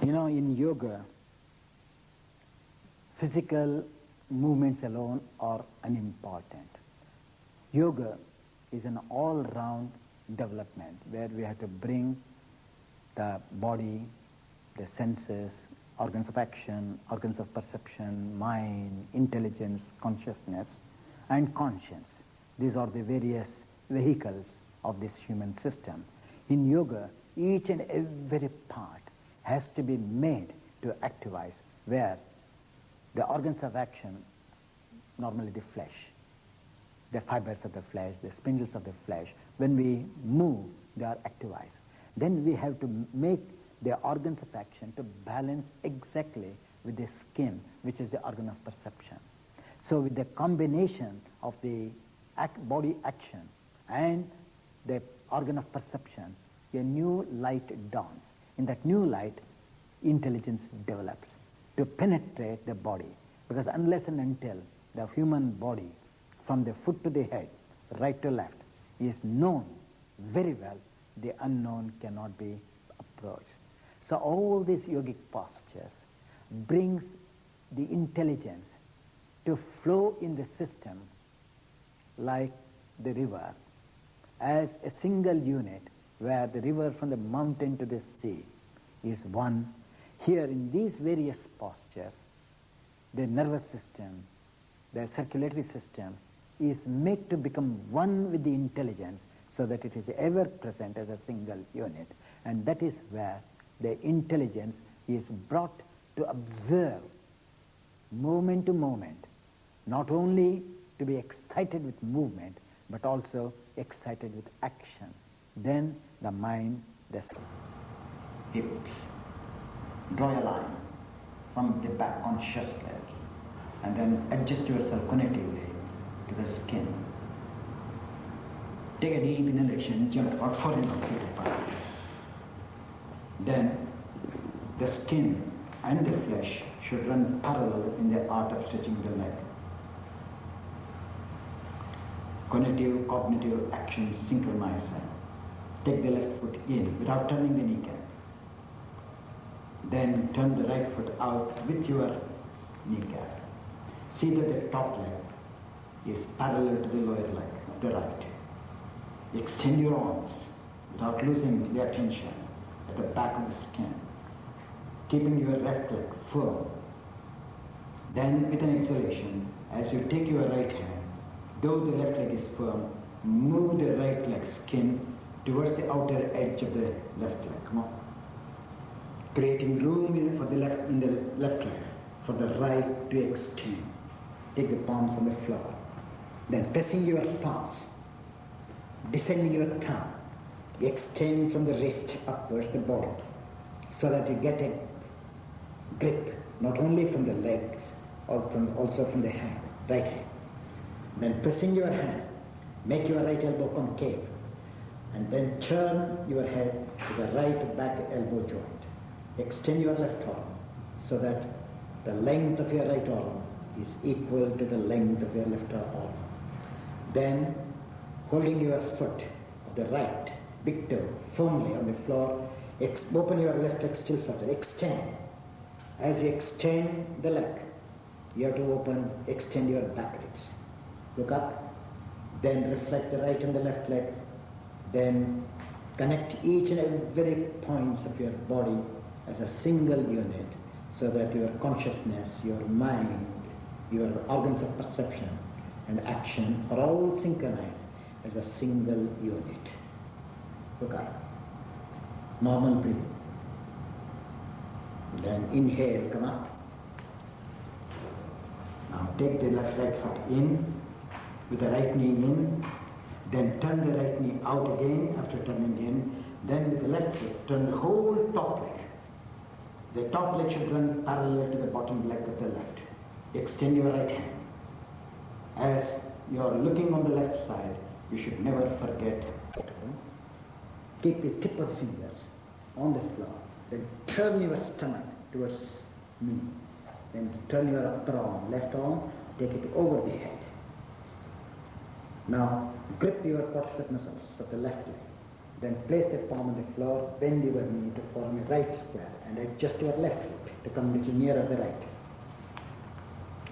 In yoga, physical movements alone are unimportant. Yoga is an all-round development where we have to bring the body, the senses, organs of action, organs of perception, mind, intelligence, consciousness, and conscience. These are the various vehicles of this human system. In yoga, each and every part has to be made to activize, where the organs of action, normally the flesh, the fibers of the flesh, the spindles of the flesh, when we move, they are activized. Then we have to make the organs of action to balance exactly with the skin, which is the organ of perception. So with the combination of the body action and the organ of perception, a new light dawns. In that new light, intelligence develops to penetrate the body. Because unless and until the human body, from the foot to the head, right to left, is known very well, the unknown cannot be approached. So all these yogic postures brings the intelligence to flow in the system like the river as a single unit, where the river from the mountain to the sea is one. Here in these various postures, the nervous system, the circulatory system is made to become one with the intelligence, so that it is ever present as a single unit. And that is where the intelligence is brought to observe moment to moment, not only to be excited with movement, but also excited with action. Then the mind, the hips. Draw a line from the back conscious level, and then adjust yourself connectively to the skin. Take a deep inhalation, jump about 400 feet apart. Then the skin and the flesh should run parallel in the art of stretching the leg. Cognitive, cognitive actions synchronize them. Take the left foot in without turning the kneecap. Then turn the right foot out with your kneecap. See that the top leg is parallel to the lower leg of the right. Extend your arms without losing the attention at the back of the skin, keeping your left leg firm. Then with an exhalation, as you take your right hand, though the left leg is firm, move the right leg skin towards the outer edge of the left leg. Come on. Creating room for the left in the left leg for the right to extend. Take the palms on the floor. Then pressing your palms, descending your thumb, extend from the wrist upwards the body, so that you get a grip not only from the legs, also from the hand, right hand. Then pressing your hand, make your right elbow concave, and then turn your head to the right back elbow joint. Extend your left arm so that the length of your right arm is equal to the length of your left arm. Then, holding your foot of the right, big toe, firmly on the floor, open your left leg still further, extend. As you extend the leg, you have to extend your back ribs. Look up, then reflect the right and the left leg, then connect each and every points of your body as a single unit, so that your consciousness, your mind, your organs of perception and action are all synchronized as a single unit. Look up. Normal breathing. Then inhale, come up. Now take the right foot in with the right knee in, then turn the right knee out again after turning in, then with the left foot turn the whole top leg. The top leg should run parallel to the bottom leg of the left. Extend your right hand. As you are looking on the left side, you should never forget. Keep the tip of the fingers on the floor. Then turn your stomach towards me. Then turn your upper arm, left arm, take it over the head. Now grip your quadricep muscles of the left leg. Then place the palm on the floor, bend your knee to form a right square and adjust your left foot to come a little nearer the right.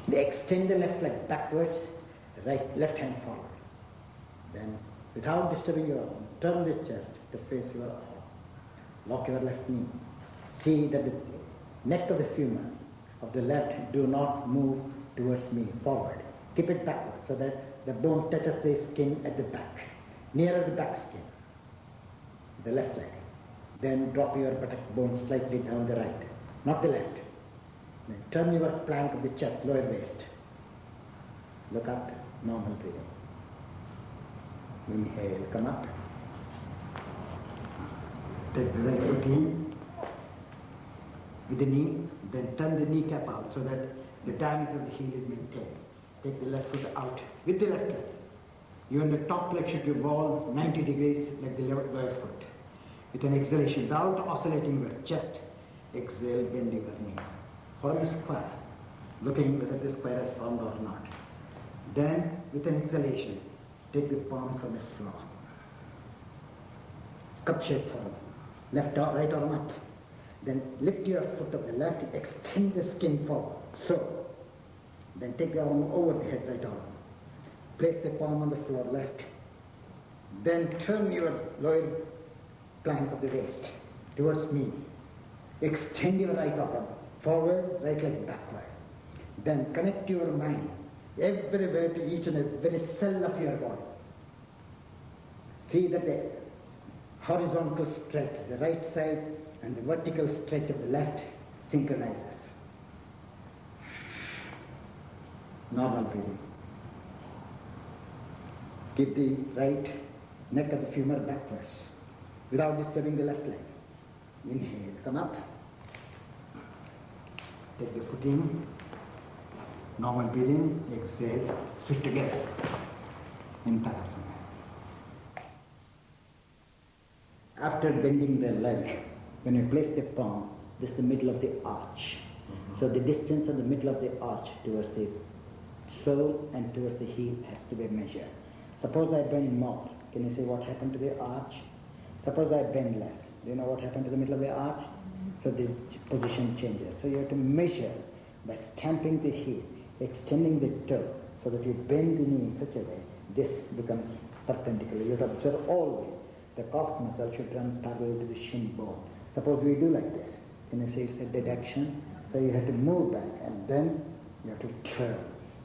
Then extend the left leg backwards, left hand forward. Then, without disturbing your arm, turn the chest to face your arm. Lock your left knee. See that the neck of the femur of the left do not move towards me, forward. Keep it backward so that the bone touches the skin at the back, nearer the back skin, the left leg. Then drop your buttock bone slightly down the right, not the left. Then turn your plank of the chest, lower waist. Look up, normal breathing. Inhale, come up. Take the right foot in with the knee, then turn the kneecap out so that the diameter of the heel is maintained. Take the left foot out with the left leg. Even the top leg should revolve 90 degrees like the lower foot. With an exhalation, without oscillating your chest, exhale, bend your knee. Form a square, looking whether the square is formed or not. Then, with an exhalation, take the palms on the floor. Cup shape form. Left or right arm up. Then lift your foot of the left, extend the skin forward. So, then take the arm over the head, right arm. Place the palm on the floor, left. Then turn your lower plank of the waist towards me. Extend your right arm forward, right leg backward. Then connect your mind everywhere to each and every cell of your body. See that the horizontal stretch of the right side and the vertical stretch of the left synchronizes. Normal breathing. Keep the right neck of the femur backwards without disturbing the left leg. Inhale, come up. Take the foot in. Normal breathing. Exhale, fit together in Tadasana. After bending the leg, when you place the palm, this is the middle of the arch. So the distance of the middle of the arch towards the sole and towards the heel has to be measured. Suppose I bend more. Can you see what happened to the arch? Suppose I bend less. Do you know what happened to the middle of the arch? So the position changes. So you have to measure by stamping the heel, extending the toe, so that you bend the knee in such a way, this becomes perpendicular. You have to observe always the calf muscle should run parallel to the shin bone. Suppose we do like this. Can you see it's a deduction? So you have to move back and then you have to turn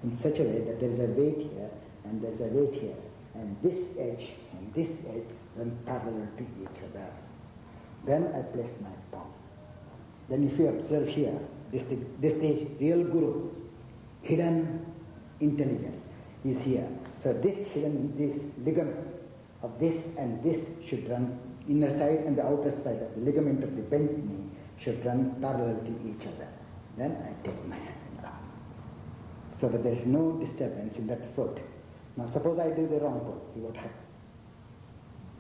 in such a way that there is a weight here and there is a weight here. And this edge and this edge run parallel to each other. Then I place my palm. Then if you observe here, this the real guru, hidden intelligence is here. So this ligament of this and this should run, inner side and the outer side of the ligament of the bent knee should run parallel to each other. Then I take my hand up so that there is no disturbance in that foot. Now suppose I do the wrong pose, see what happens.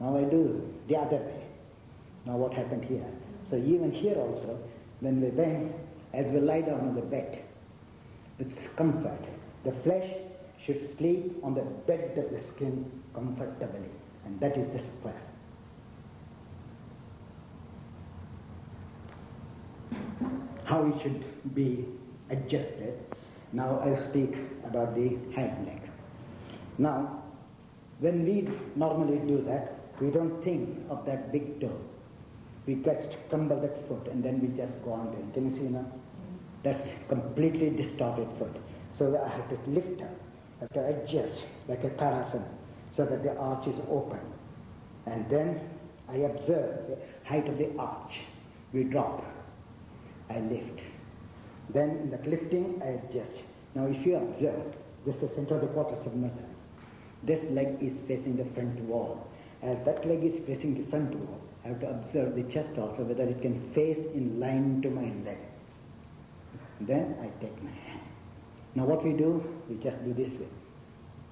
Now I do the other way. Now what happened here? So even here also, when we bend, as we lie down on the bed, with comfort, the flesh should sleep on the bed of the skin comfortably, and that is the square. How it should be adjusted. Now I'll speak about the hind leg. Now, when we normally do that, we don't think of that big toe. We just crumble that foot and then we just go on doing. Can you see now? That's completely distorted foot. So I have to lift up, I have to adjust like a Tadasana so that the arch is open. And then I observe the height of the arch. We drop. I lift. Then in that lifting, I adjust. Now if you observe, this is the center of the quadricep muscle. This leg is facing the front wall. As that leg is facing the front wall, I have to observe the chest also, whether it can face in line to my leg. Then I take my hand. Now what we do, we just do this way.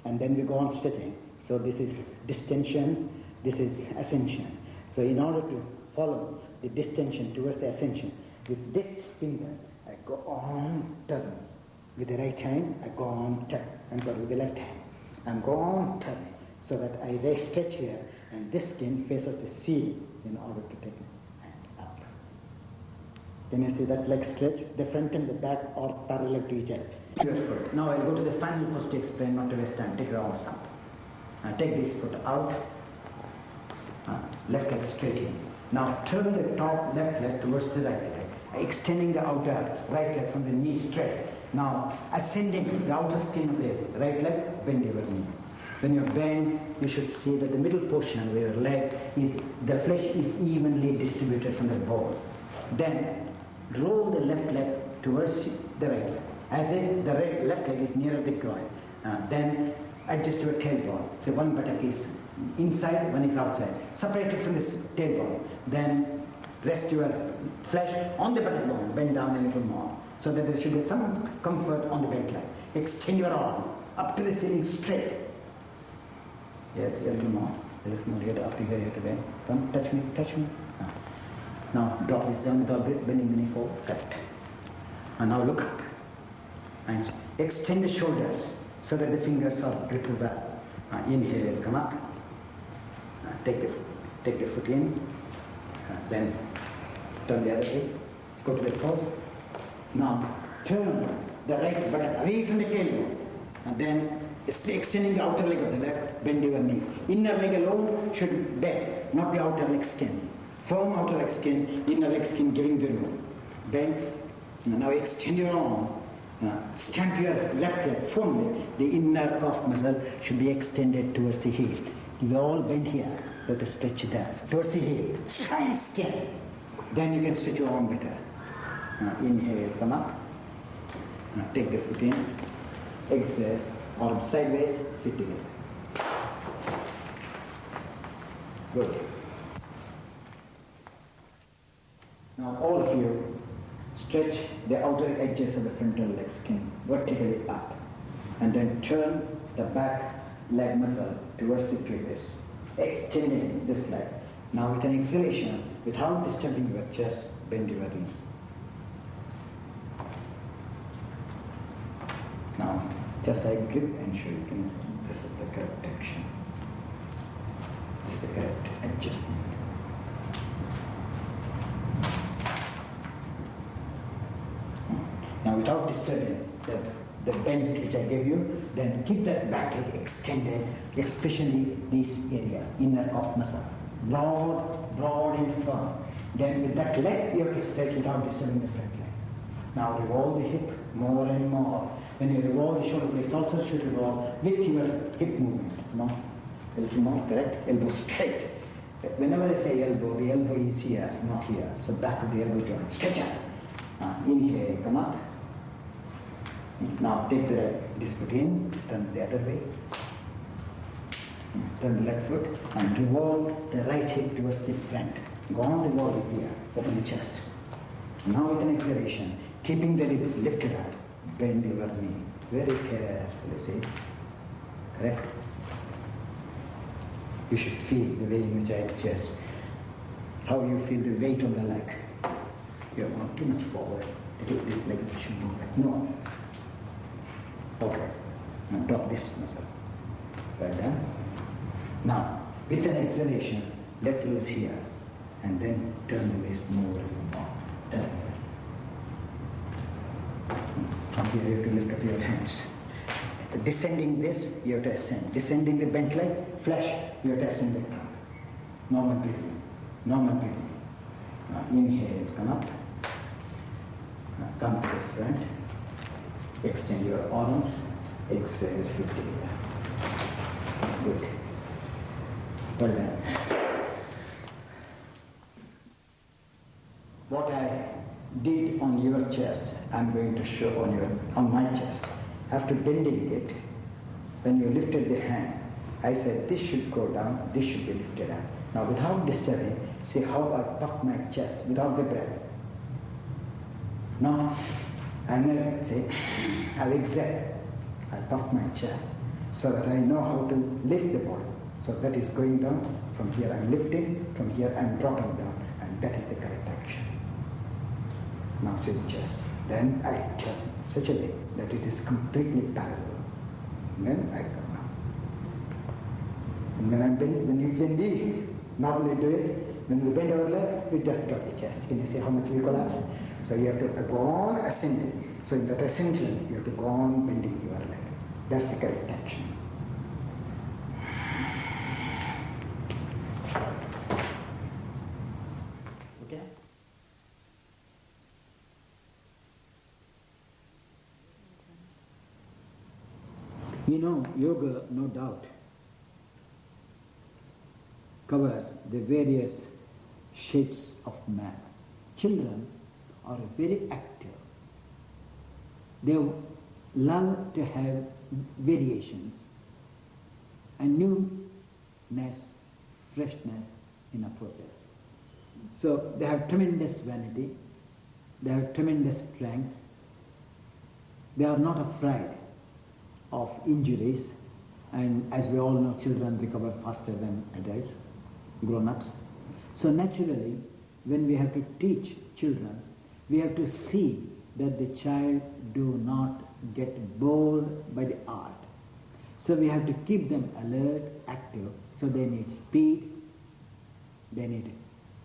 And then we go on stretching. So this is distension, this is ascension. So in order to follow the distension towards the ascension, with this finger, I go on turning. With the right hand, I go on turning. I'm sorry, with the left hand. I'm going on turning so that I stretch here And this skin faces the ceiling in order to take the hand up. Can you see that leg stretch? The front and the back are parallel to each other. Your foot. Now I'll go to the final pose to explain, not to waste time. Take your arms up. Take this foot out. Left leg straight in. Now turn the top left leg towards the right leg, extending the outer right leg from the knee straight. Now ascending the outer skin of the right leg, bend your knee. When you bend, you should see that the middle portion where your leg is, the flesh is evenly distributed from the bone. Then roll the left leg towards the right leg, as if the left leg is nearer the groin. Then adjust your tailbone. So one buttock is inside, one is outside. Separate it from the tailbone. Then rest your flesh on the buttock bone. Bend down a little more, so that there should be some comfort on the bent leg. Extend your arm up to the ceiling straight. Yes, a little more. A little more here, up to here, to bend. Come, touch me, touch me. Now drop this down without bending the knee forward. Correct. And now look up. And extend the shoulders so that the fingers are gripped well. Inhale, come up. Take the foot in. Then turn the other way. Go to the pose. Now turn the right buttock away from the tailbone. And then extending the outer leg of the left, bend your knee. Inner leg alone should bend, not the outer leg skin. Firm outer leg skin, inner leg skin giving the room. Bend. Now extend your arm. Stamp your left leg firmly. The inner calf muscle should be extended towards the heel. You all bend here. You have to stretch it out towards the heel. Strong skin. Then you can stretch your arm better. Inhale, come up. Take the foot in. Exhale, arms sideways, feet together. Good. Now all of you stretch the outer edges of the frontal leg skin vertically up, and then turn the back leg muscle towards the pelvis, extending this leg. Now with an exhalation, without disturbing your chest, bend your knee. Now just like grip and show you can see this is the correct action. This is the correct adjustment. Now without disturbing the bend which I gave you, then keep that back leg extended, especially this area, inner calf muscle. Broad and firm. Then with that leg, you have to stretch without disturbing the front leg. Now revolve the hip more and more. When you revolve the shoulder blades, also should revolve with your hip movement. No? A little more, correct? Elbow straight. Whenever I say elbow, the elbow is here, not here. So back of the elbow joint. Stretch out. Inhale, come up. Now take this foot in, turn the other way. Turn the left foot and revolve the right hip towards the front. Go on, revolve it here. Open the chest. Now with an exhalation, keeping the ribs lifted up, bend your knee. Very carefully, see? Correct? You should feel the way in which I adjust. How you feel the weight on the leg. You're going too much forward. This leg should move back. No. Okay. Now drop this muscle. Well done. Now, with an exhalation, let loose here. And then turn the waist more and more. Turn. From here you have to lift up your hands. Descending this, you have to ascend. Descending the bent leg, flesh, you have to ascend the trunk. Normal breathing. Normal breathing. Now inhale, come up. Now come to the front. Extend your arms. Exhale, feet together. Good. Well done. What I did on your chest, I'm going to show on my chest. After bending it, when you lifted the hand, I said this should go down, this should be lifted up. Now without disturbing, see how I puffed my chest without the breath. Now I'm going to say, I've exhaled. I puffed my chest so that I know how to lift the body. So that is going down. From here I'm lifting, from here I'm dropping down, and that is the correct action. Now see the chest. Then I turn such a way that it is completely parallel. Then I come And when we normally do it, when we bend our leg, we just drop the chest. Can you see how much we collapse? So you have to go on ascending. So in that ascension, you have to go on bending your leg. That's the correct action. Okay? You know, yoga, no doubt, covers the various shapes of man. Children are very active. They love to have variations and newness, freshness in approaches. So they have tremendous vanity, they have tremendous strength, they are not afraid of injuries, and as we all know, children recover faster than adults, grown-ups. So naturally, when we have to teach children, we have to see that the child do not get bored by the art. So we have to keep them alert, active, so they need speed, they need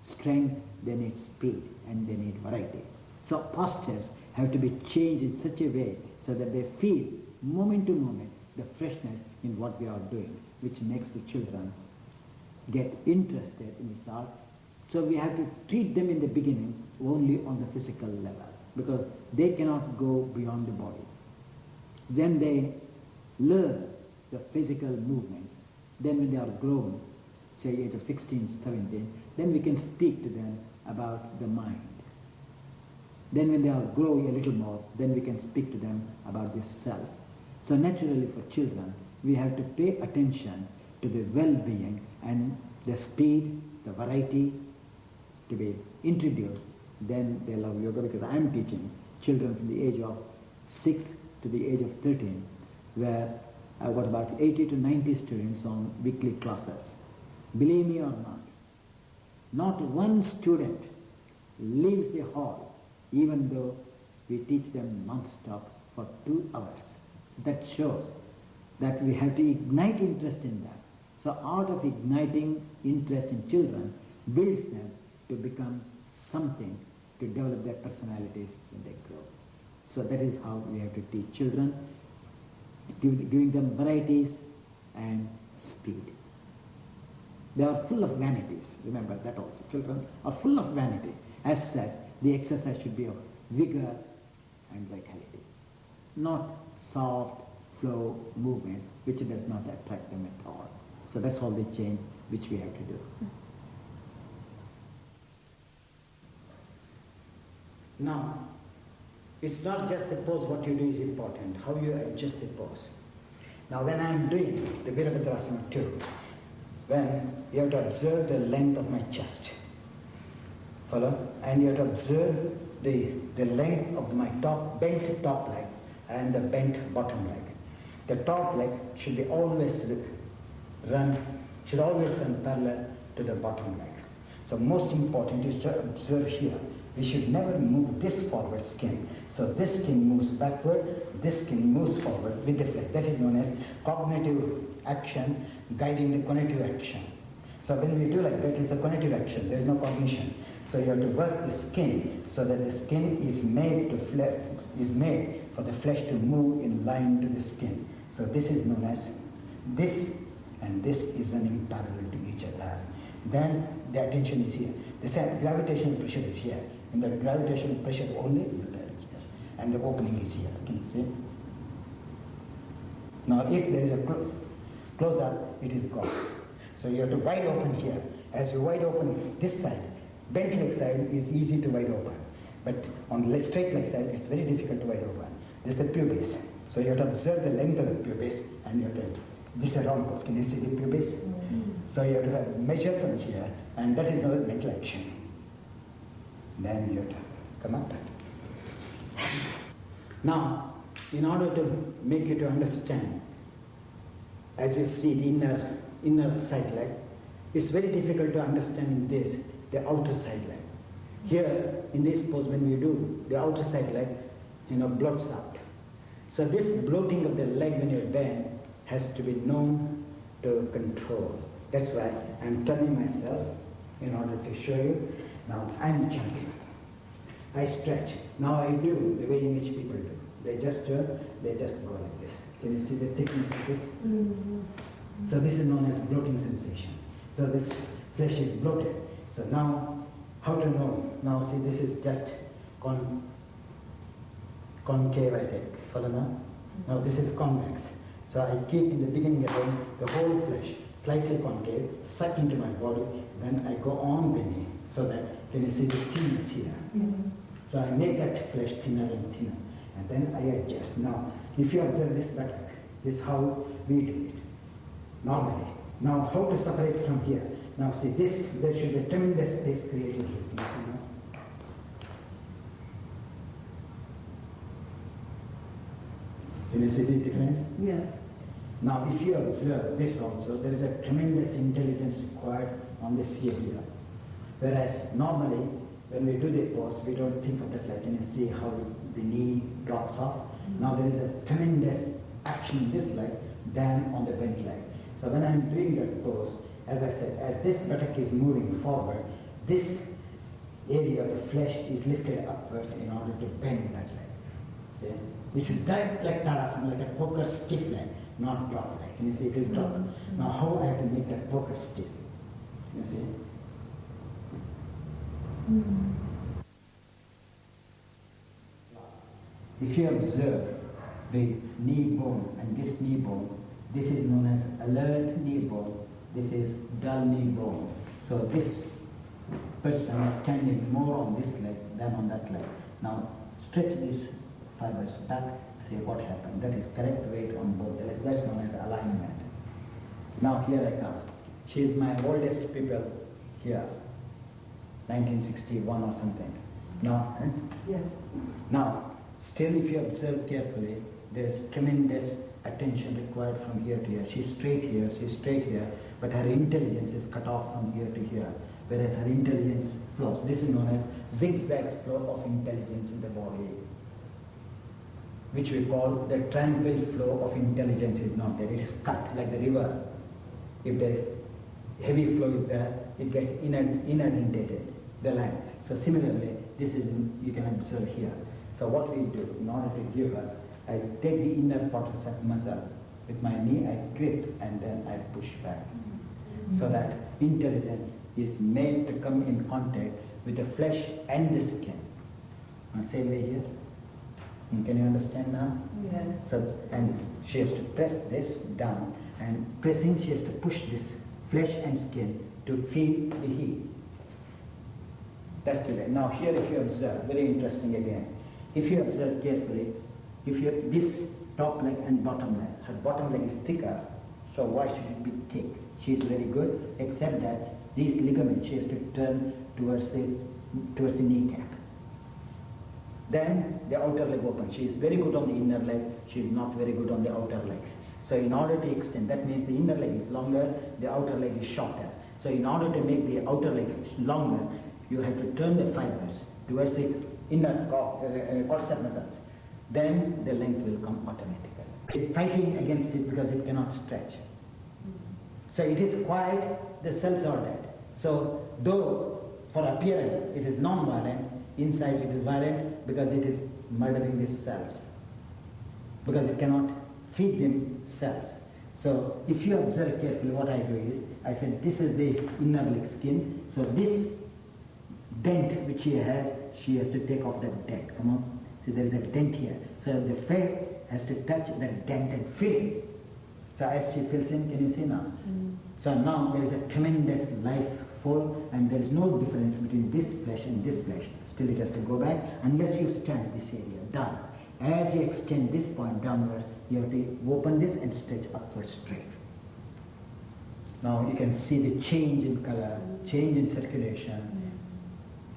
strength, they need speed, and they need variety. So postures have to be changed in such a way so that they feel moment to moment the freshness in what we are doing, which makes the children get interested in this art. So we have to treat them in the beginning only on the physical level, because they cannot go beyond the body. Then they learn the physical movements. Then when they are grown, say age of 16, 17, then we can speak to them about the mind. Then when they are growing a little more, then we can speak to them about the self. So naturally for children, we have to pay attention to the well-being and the speed, the variety to be introduced. Then they love yoga, because I am teaching children from the age of 6 to the age of 13, where I've got about 80 to 90 students on weekly classes. Believe me or not one student leaves the hall even though we teach them non-stop for 2 hours. That shows that we have to ignite interest in them. So art of igniting interest in children builds them to become something, to develop their personalities when they grow. So that is how we have to teach children, giving them varieties and speed. They are full of vanities. Remember that also. Children are full of vanity. As such, the exercise should be of vigor and vitality, not soft flow movements which does not attract them at all. So that's all the change which we have to do. Now, it's not just the pose, what you do is important, how you adjust the pose. Now when I am doing the Virabhadrasana too, when you have to observe the length of my chest, follow? And you have to observe the length of my bent top leg and the bent bottom leg. The top leg should be always run parallel to the bottom leg. So most important is to observe here. We should never move this forward skin. So this skin moves backward, this skin moves forward with the flex. That is known as cognitive action guiding the cognitive action. So when we do like that, it's a cognitive action, there is no cognition. So you have to work the skin so that the skin is made for the flesh to move in line to the skin. So this is known as this, and this is running parallel to each other. Then the attention is here. The same gravitational pressure is here. And the gravitational pressure only, and the opening is here. Can you see? Now if there is a close-up, it is gone. So you have to wide open here. As you wide open this side, bent leg side is easy to wide open. But on the straight leg side, it's very difficult to wide open. This is the pubis. So you have to observe the length of the pubis, and you have to, this is a round pose. Can you see the pubis? Mm-hmm. So you have to measure from here, and that is not mental action. Then you have to come up. Now, in order to make you to understand, as you see the inner side leg, it's very difficult to understand in this, the outer side leg. Here, in this pose, when we do, the outer side leg, bloats out. So this bloating of the leg when you bend has to be known to control. That's why I'm turning myself in order to show you. Now I'm jumping. I stretch. Now I do the way in which people do. They just go like this. Can you see the thickness of this? Mm-hmm. So this is known as bloating sensation. So this flesh is bloated. So now, how to know? Now see, this is just concave, I take. Follow now? Now this is convex. So I keep in the beginning again the whole flesh slightly concave, suck into my body, then I go on beneath. So that, can you see the thinness here? Mm-hmm. So I make that flesh thinner and thinner. And then I adjust. Now, if you observe this buttock, this is how we do it normally. Now, how to separate from here? Now, see this, there should be a tremendous space created here. Can you see now? Can you see the difference? Yes. Now, if you observe this also, there is a tremendous intelligence required on this area. Whereas normally, when we do the pose, we don't think of that like, you see how the knee drops off. Mm-hmm. Now there is a tremendous action in this leg than on the bent leg. So when I'm doing that pose, as I said, as this buttock is moving forward, this area of the flesh is lifted upwards in order to bend that leg. See? Which is direct like Tadasana, like a poker stiff leg, not drop leg. Can you see it is drop? Mm-hmm. Now how I have to make that poker stiff? You see? Mm-hmm. If you observe the knee bone and this knee bone, this is known as alert knee bone, this is dull knee bone. So this person is standing more on this leg than on that leg. Now stretch these fibers back, see what happened. That is correct weight on both the legs. That's known as alignment. Now here I come. She is my oldest pupil here, 1961 or something. Now, yes. Now, still if you observe carefully, there is tremendous attention required from here to here. She's straight here, but her intelligence is cut off from here to here, whereas her intelligence flows. This is known as zigzag flow of intelligence in the body, which we call the tranquil flow of intelligence is not there. It is cut like the river. If the heavy flow is there, it gets inundated, the land. So similarly, this is, you can observe here. So what we do, in order to give her, I take the inner quadricep muscle with my knee, I grip and then I push back. Mm-hmm. So that intelligence is made to come in contact with the flesh and the skin. Same way here. Can you understand now? Yes. So, and she has to press this down, and pressing she has to push this flesh and skin to feel the heat. That's the way. Now here if you observe, very interesting again. If you observe carefully, if you this top leg and bottom leg, her bottom leg is thicker, so why should it be thick? She is very good, except that these ligaments she has to turn towards the kneecap. Then the outer leg opens. She is very good on the inner leg, she is not very good on the outer legs. So in order to extend, that means the inner leg is longer, the outer leg is shorter. So in order to make the outer leg longer, you have to turn the fibers towards the inner quadricep muscles. Then the length will come automatically. It's fighting against it because it cannot stretch. So it is quiet, the cells are dead. So though for appearance it is non-violent, inside it is violent because it is murdering these cells. Because it cannot feed them cells. So if you observe carefully, what I do is, I said this is the inner leg skin. So this dent which she has to take off that dent. Come on. See, there is a dent here. So the fat has to touch that dent and fill it. So as she fills in, can you see now? Mm. So now there is a tremendous life flow, and there is no difference between this flesh and this flesh. Still it has to go back unless you stand this area down. As you extend this point downwards, you have to open this and stretch upwards straight. Now you can see the change in color, change in circulation.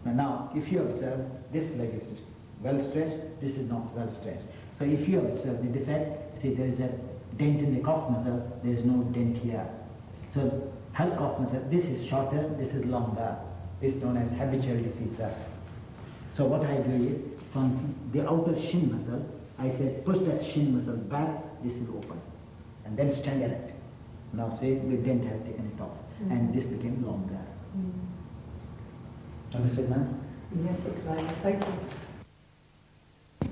Now if you observe, this leg is well stretched, this is not well stretched. So if you observe the defect, see there is a dent in the calf muscle, there is no dent here. So her calf muscle, this is shorter, this is longer. This is known as habitual diseases. So what I do is, from the outer shin muscle, I say push that shin muscle back, this is open. And then stand erect. Now say the dent have taken it off, and this became longer. Understood now? Yes, it's right. Thank you.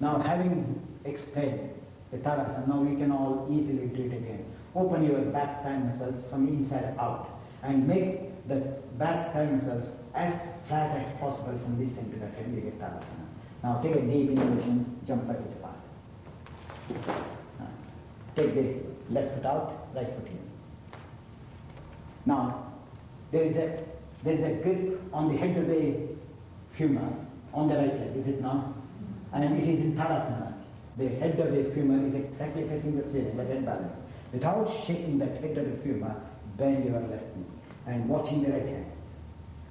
Now having explained the Tadasana, now we can all easily do it again. Open your back thigh muscles from inside out and make the back thigh muscles as flat as possible from this end to that end. You get Tadasana. Now take a deep inhalation, jump a bit apart. Take the left foot out, right foot in. Now there is a grip on the head of the femur on the right leg, is it not? And it is in Tadasana. The head of the femur is exactly facing the ceiling, the head balance. Without shaking that head of the femur, bend your left knee and watching the right hand.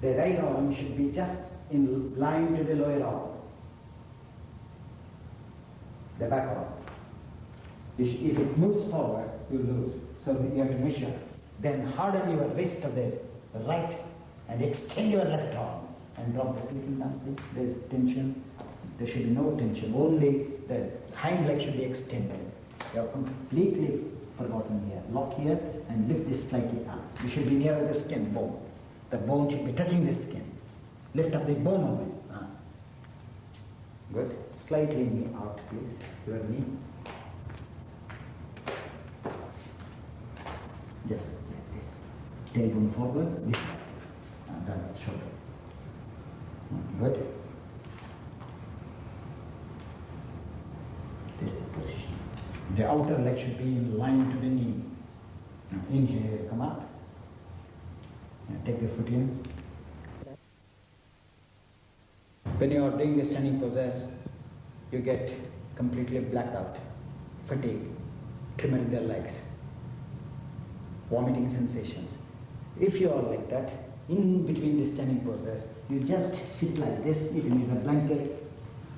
The right arm should be just in line to the lower arm, the back arm. If it moves forward, you lose. So you have to measure. Then harden your wrist of the right and extend your left arm and drop this little down. See, there is tension. There should be no tension. Only the hind leg should be extended. You have completely forgotten here. Lock here and lift this slightly up. You should be near the skin bone. The bone should be touching the skin. Lift up the bone of it. Good. Slightly knee out, please. Your knee. Just like this. Tailbone forward, this way. And then shoulder. Good. This is the position. The outer leg should be in line to the knee. Now inhale, come up. And take the foot in. When you are doing the standing poses, you get completely blacked out, fatigue, trembling the legs, vomiting sensations. If you are like that, in between the standing poses, you just sit like this. You can use a blanket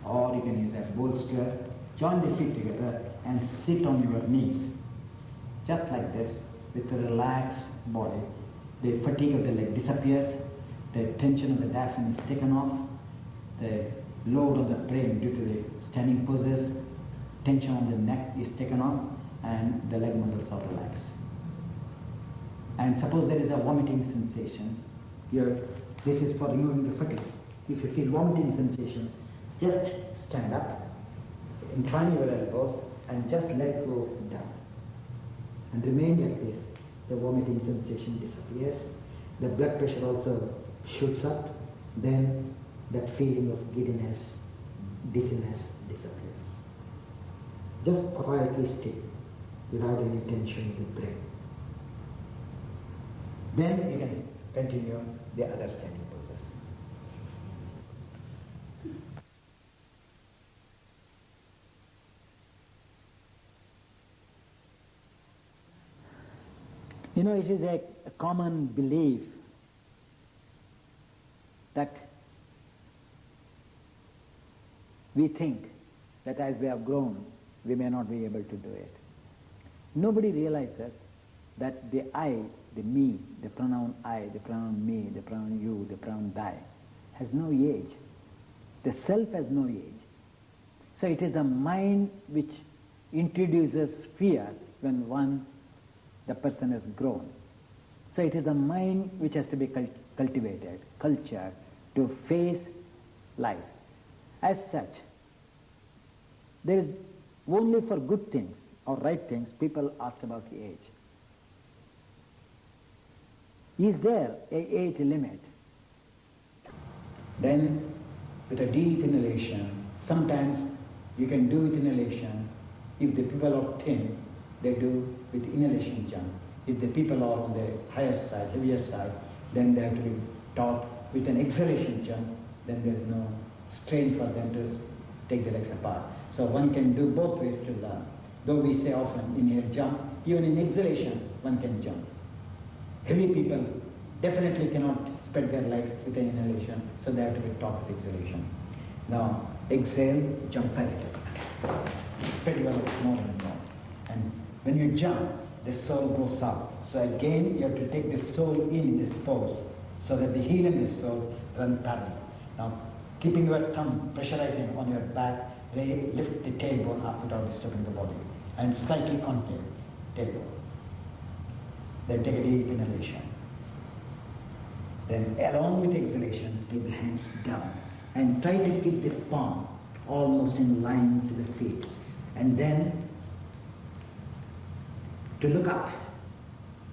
or you can use a bolster. Join the feet together and sit on your knees. Just like this, with a relaxed body. The fatigue of the leg disappears, the tension of the diaphragm is taken off, the load of the brain due to the standing poses, tension on the neck is taken off, and the leg muscles are relaxed. And suppose there is a vomiting sensation, this is for removing the fatigue. If you feel vomiting sensation, just stand up, incline your elbows, and just let go down. And remain like this. The vomiting sensation disappears. The blood pressure also shoots up. Then that feeling of giddiness, dizziness disappears. Just quietly stay without any tension in the brain. Then you can continue the other standing poses. You know, it is a common belief that we think that as we have grown, we may not be able to do it. Nobody realizes that the I, the me, the pronoun I, the pronoun me, the pronoun you, the pronoun thy, has no age. The self has no age. So it is the mind which introduces fear when the person has grown. So it is the mind which has to be cultivated, cultured, to face life. As such, there is only for good things or right things people ask about the age. Is there an age limit? Then with a deep inhalation, sometimes you can do with inhalation. If the people are thin, they do with inhalation jump. If the people are on the higher side, heavier side, then they have to be taught with an exhalation jump. Then there is no strain for them to take the legs apart. So one can do both ways to learn. Though we say often inhale jump, even in exhalation one can jump. Heavy people definitely cannot spread their legs with an inhalation, so they have to be taught with exhalation. Now exhale, jump vertically. Spread your legs more and more. And when you jump, the soul goes up. So again, you have to take the soul in this pose, so that the heel and the soul run parallel. Now, keeping your thumb pressurizing on your back, lift the tailbone up without disturbing the body, and slightly concave tailbone. Then take a deep inhalation. Then along with exhalation, take the hands down and try to keep the palm almost in line to the feet. And then to look up,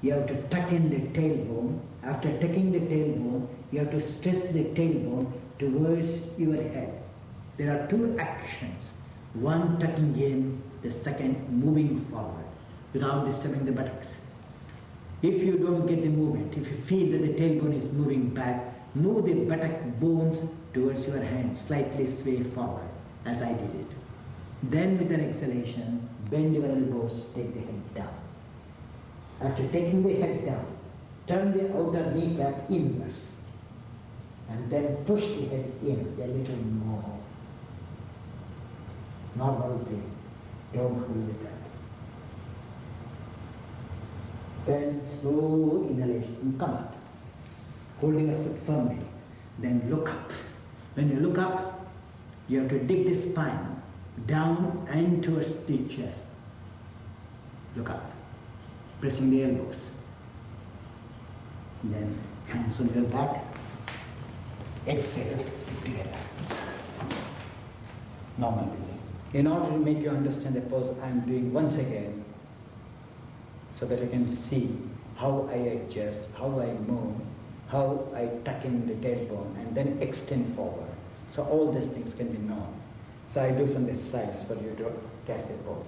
you have to tuck in the tailbone. After tucking the tailbone, you have to stretch the tailbone towards your head. There are two actions. One tucking in, the second moving forward without disturbing the buttocks. If you don't get the movement, if you feel that the tailbone is moving back, move the buttock bones towards your hand, slightly sway forward, as I did it. Then with an exhalation, bend your elbows, take the head down. After taking the head down, turn the outer kneecap inwards and then push the head in a little more. Normal breath. Don't hold the breath. Then slow inhalation, come up, holding a foot firmly. Then look up. When you look up, you have to dig the spine down and towards the chest. Look up, pressing the elbows. Then hands on your back. Exhale, sit together. Normal breathing. In order to make you understand the pose, I am doing once again, so that you can see how I adjust, how I move, how I tuck in the tailbone and then extend forward. So all these things can be known. So I do from the sides for you to catch the pose.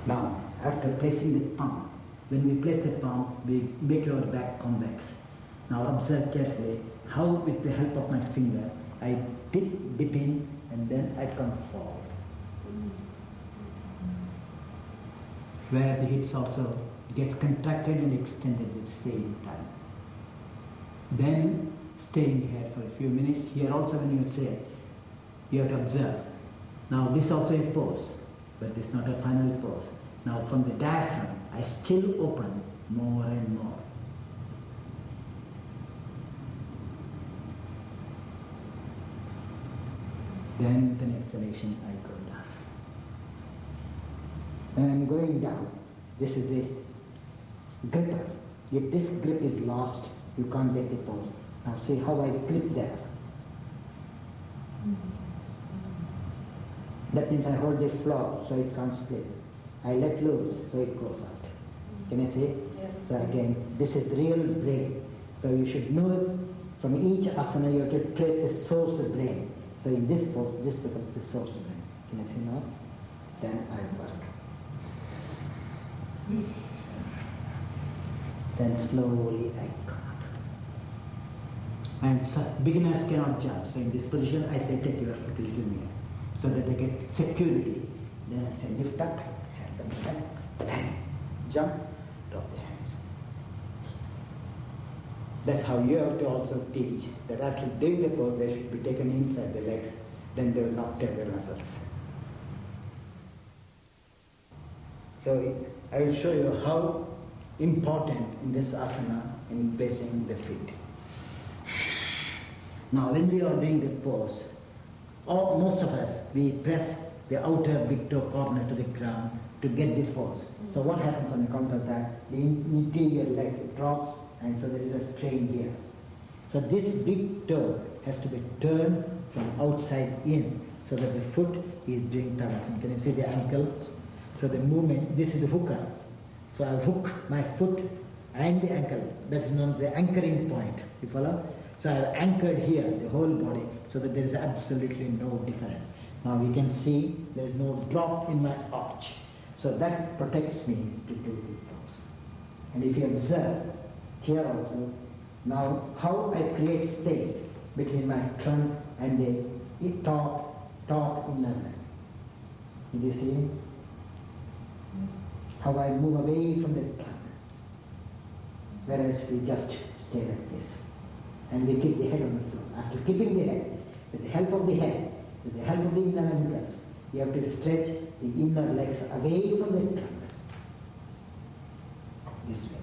Now, after placing the palm, when we place the palm, we make our back convex. Now observe carefully how with the help of my finger, I dip in and then I come forward. Where the hips also gets contracted and extended at the same time. Then staying here for a few minutes. Here also when you say, you have to observe. Now this also a pose, but this is not a final pose. Now from the diaphragm, I still open more and more. Then with an exhalation, I go down. When I'm going down, this is the gripper. If this grip is lost, you can't get the pose. Now see how I grip there. That means I hold the floor so it can't slip. I let loose so it goes out. Can you see? Yes. So again, this is the real brain. So you should know from each asana you have to trace the source of brain. So in this pose, this becomes the source of brain. Can you see now? Then I work. Then slowly I come up. And so beginners cannot jump. So in this position, I say take your foot a little near, so that they get security. Then I say lift up, hands on the back, bang, jump, drop the hands. That's how you have to also teach that after doing the pose, they should be taken inside the legs, then they will not tear their muscles. So I will show you how important in this asana in placing the feet. Now when we are doing the pose, most of us, we press the outer big toe corner to the ground to get the pose. So what happens on account of that? The interior leg drops, and so there is a strain here. So this big toe has to be turned from outside in, so that the foot is doing tadasana. Can you see the ankles? So the movement, this is the hooker. So I hook my foot and the ankle. That is known as the anchoring point. You follow? So I have anchored here the whole body, so that there is absolutely no difference. Now we can see there is no drop in my arch. So that protects me to do the pose. And if you observe here also, now how I create space between my trunk and the top inner leg. Did you see? How I move away from the trunk. Whereas we just stay like this. And we keep the head on the floor. After keeping the head, with the help of the head, with the help of the inner ankles, you have to stretch the inner legs away from the trunk. This way.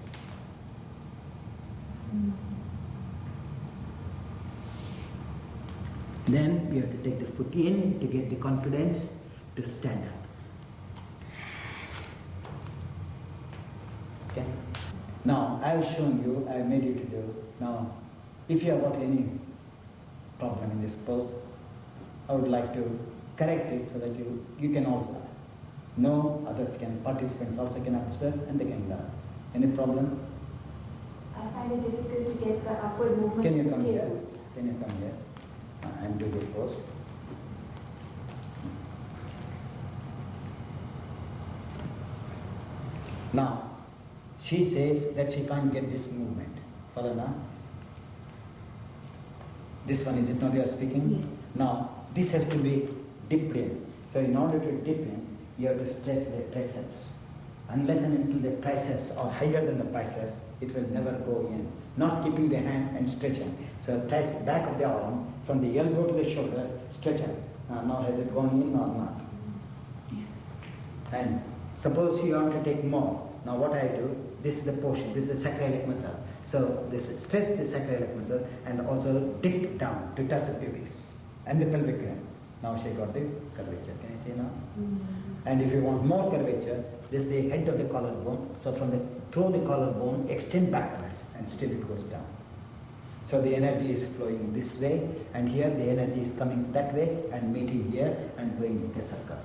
Then you have to take the foot in to get the confidence to stand up. Okay? Now, I have shown you, I have made you to do. Now, if you have got any problem in this pose, I would like to correct it so that you can also know, others can, participants also can observe and they can learn. Any problem? I find it difficult to get the upward movement. Can you of the come here? table. Can you come here and do the pose? Now, she says that she can't get this movement. Follow now? This one, is it not you are speaking? Yes. Now, this has to be dipped in. So in order to dip in, you have to stretch the triceps. Unless and until the triceps are higher than the biceps, it will never go in. Not keeping the hand and stretching. So back of the arm, from the elbow to the shoulders, stretch out. Now has it gone in or not? Yes. And suppose you want to take more. Now what I do, this is the portion, this is the sacroiliac muscle. So this stretch the sacroiliac muscle and also dip down to touch the pelvis and the pelvic rim. Now she got the curvature. Can you see now? And if you want more curvature, this is the head of the collarbone. So through the collarbone, extend backwards and still it goes down. So the energy is flowing this way, and here the energy is coming that way and meeting here and going in the circle.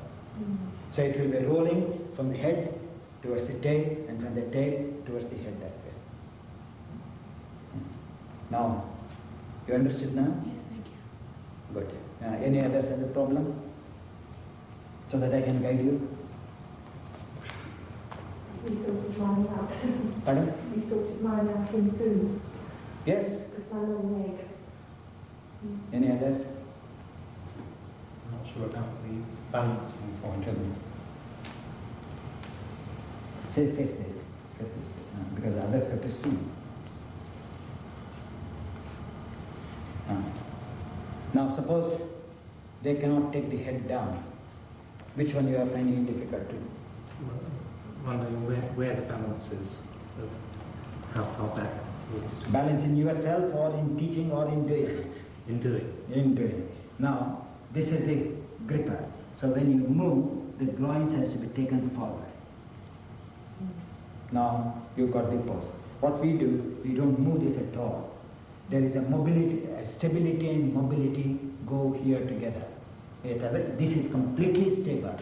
So it will be rolling from the head towards the tail and from the tail towards the head that way. Now, you understood now? Yes, thank you. Good. Any others have a problem? So that I can guide you? We sorted mine out. Pardon? We sorted mine out in food, Yes? because my long leg. Any others? I'm not sure about the balancing point. Say face it. Face this way. Because others have to see. Now suppose they cannot take the head down. Which one you are finding difficult to? Wondering where the balance is, of how far back towards Balance in yourself or in teaching or in doing? in doing. In doing. Now, this is the gripper. So when you move, the groins has to be taken forward. Now, you got the pose. What we do, we don't move this at all. There is a mobility, a stability and mobility go here together. This is completely stable.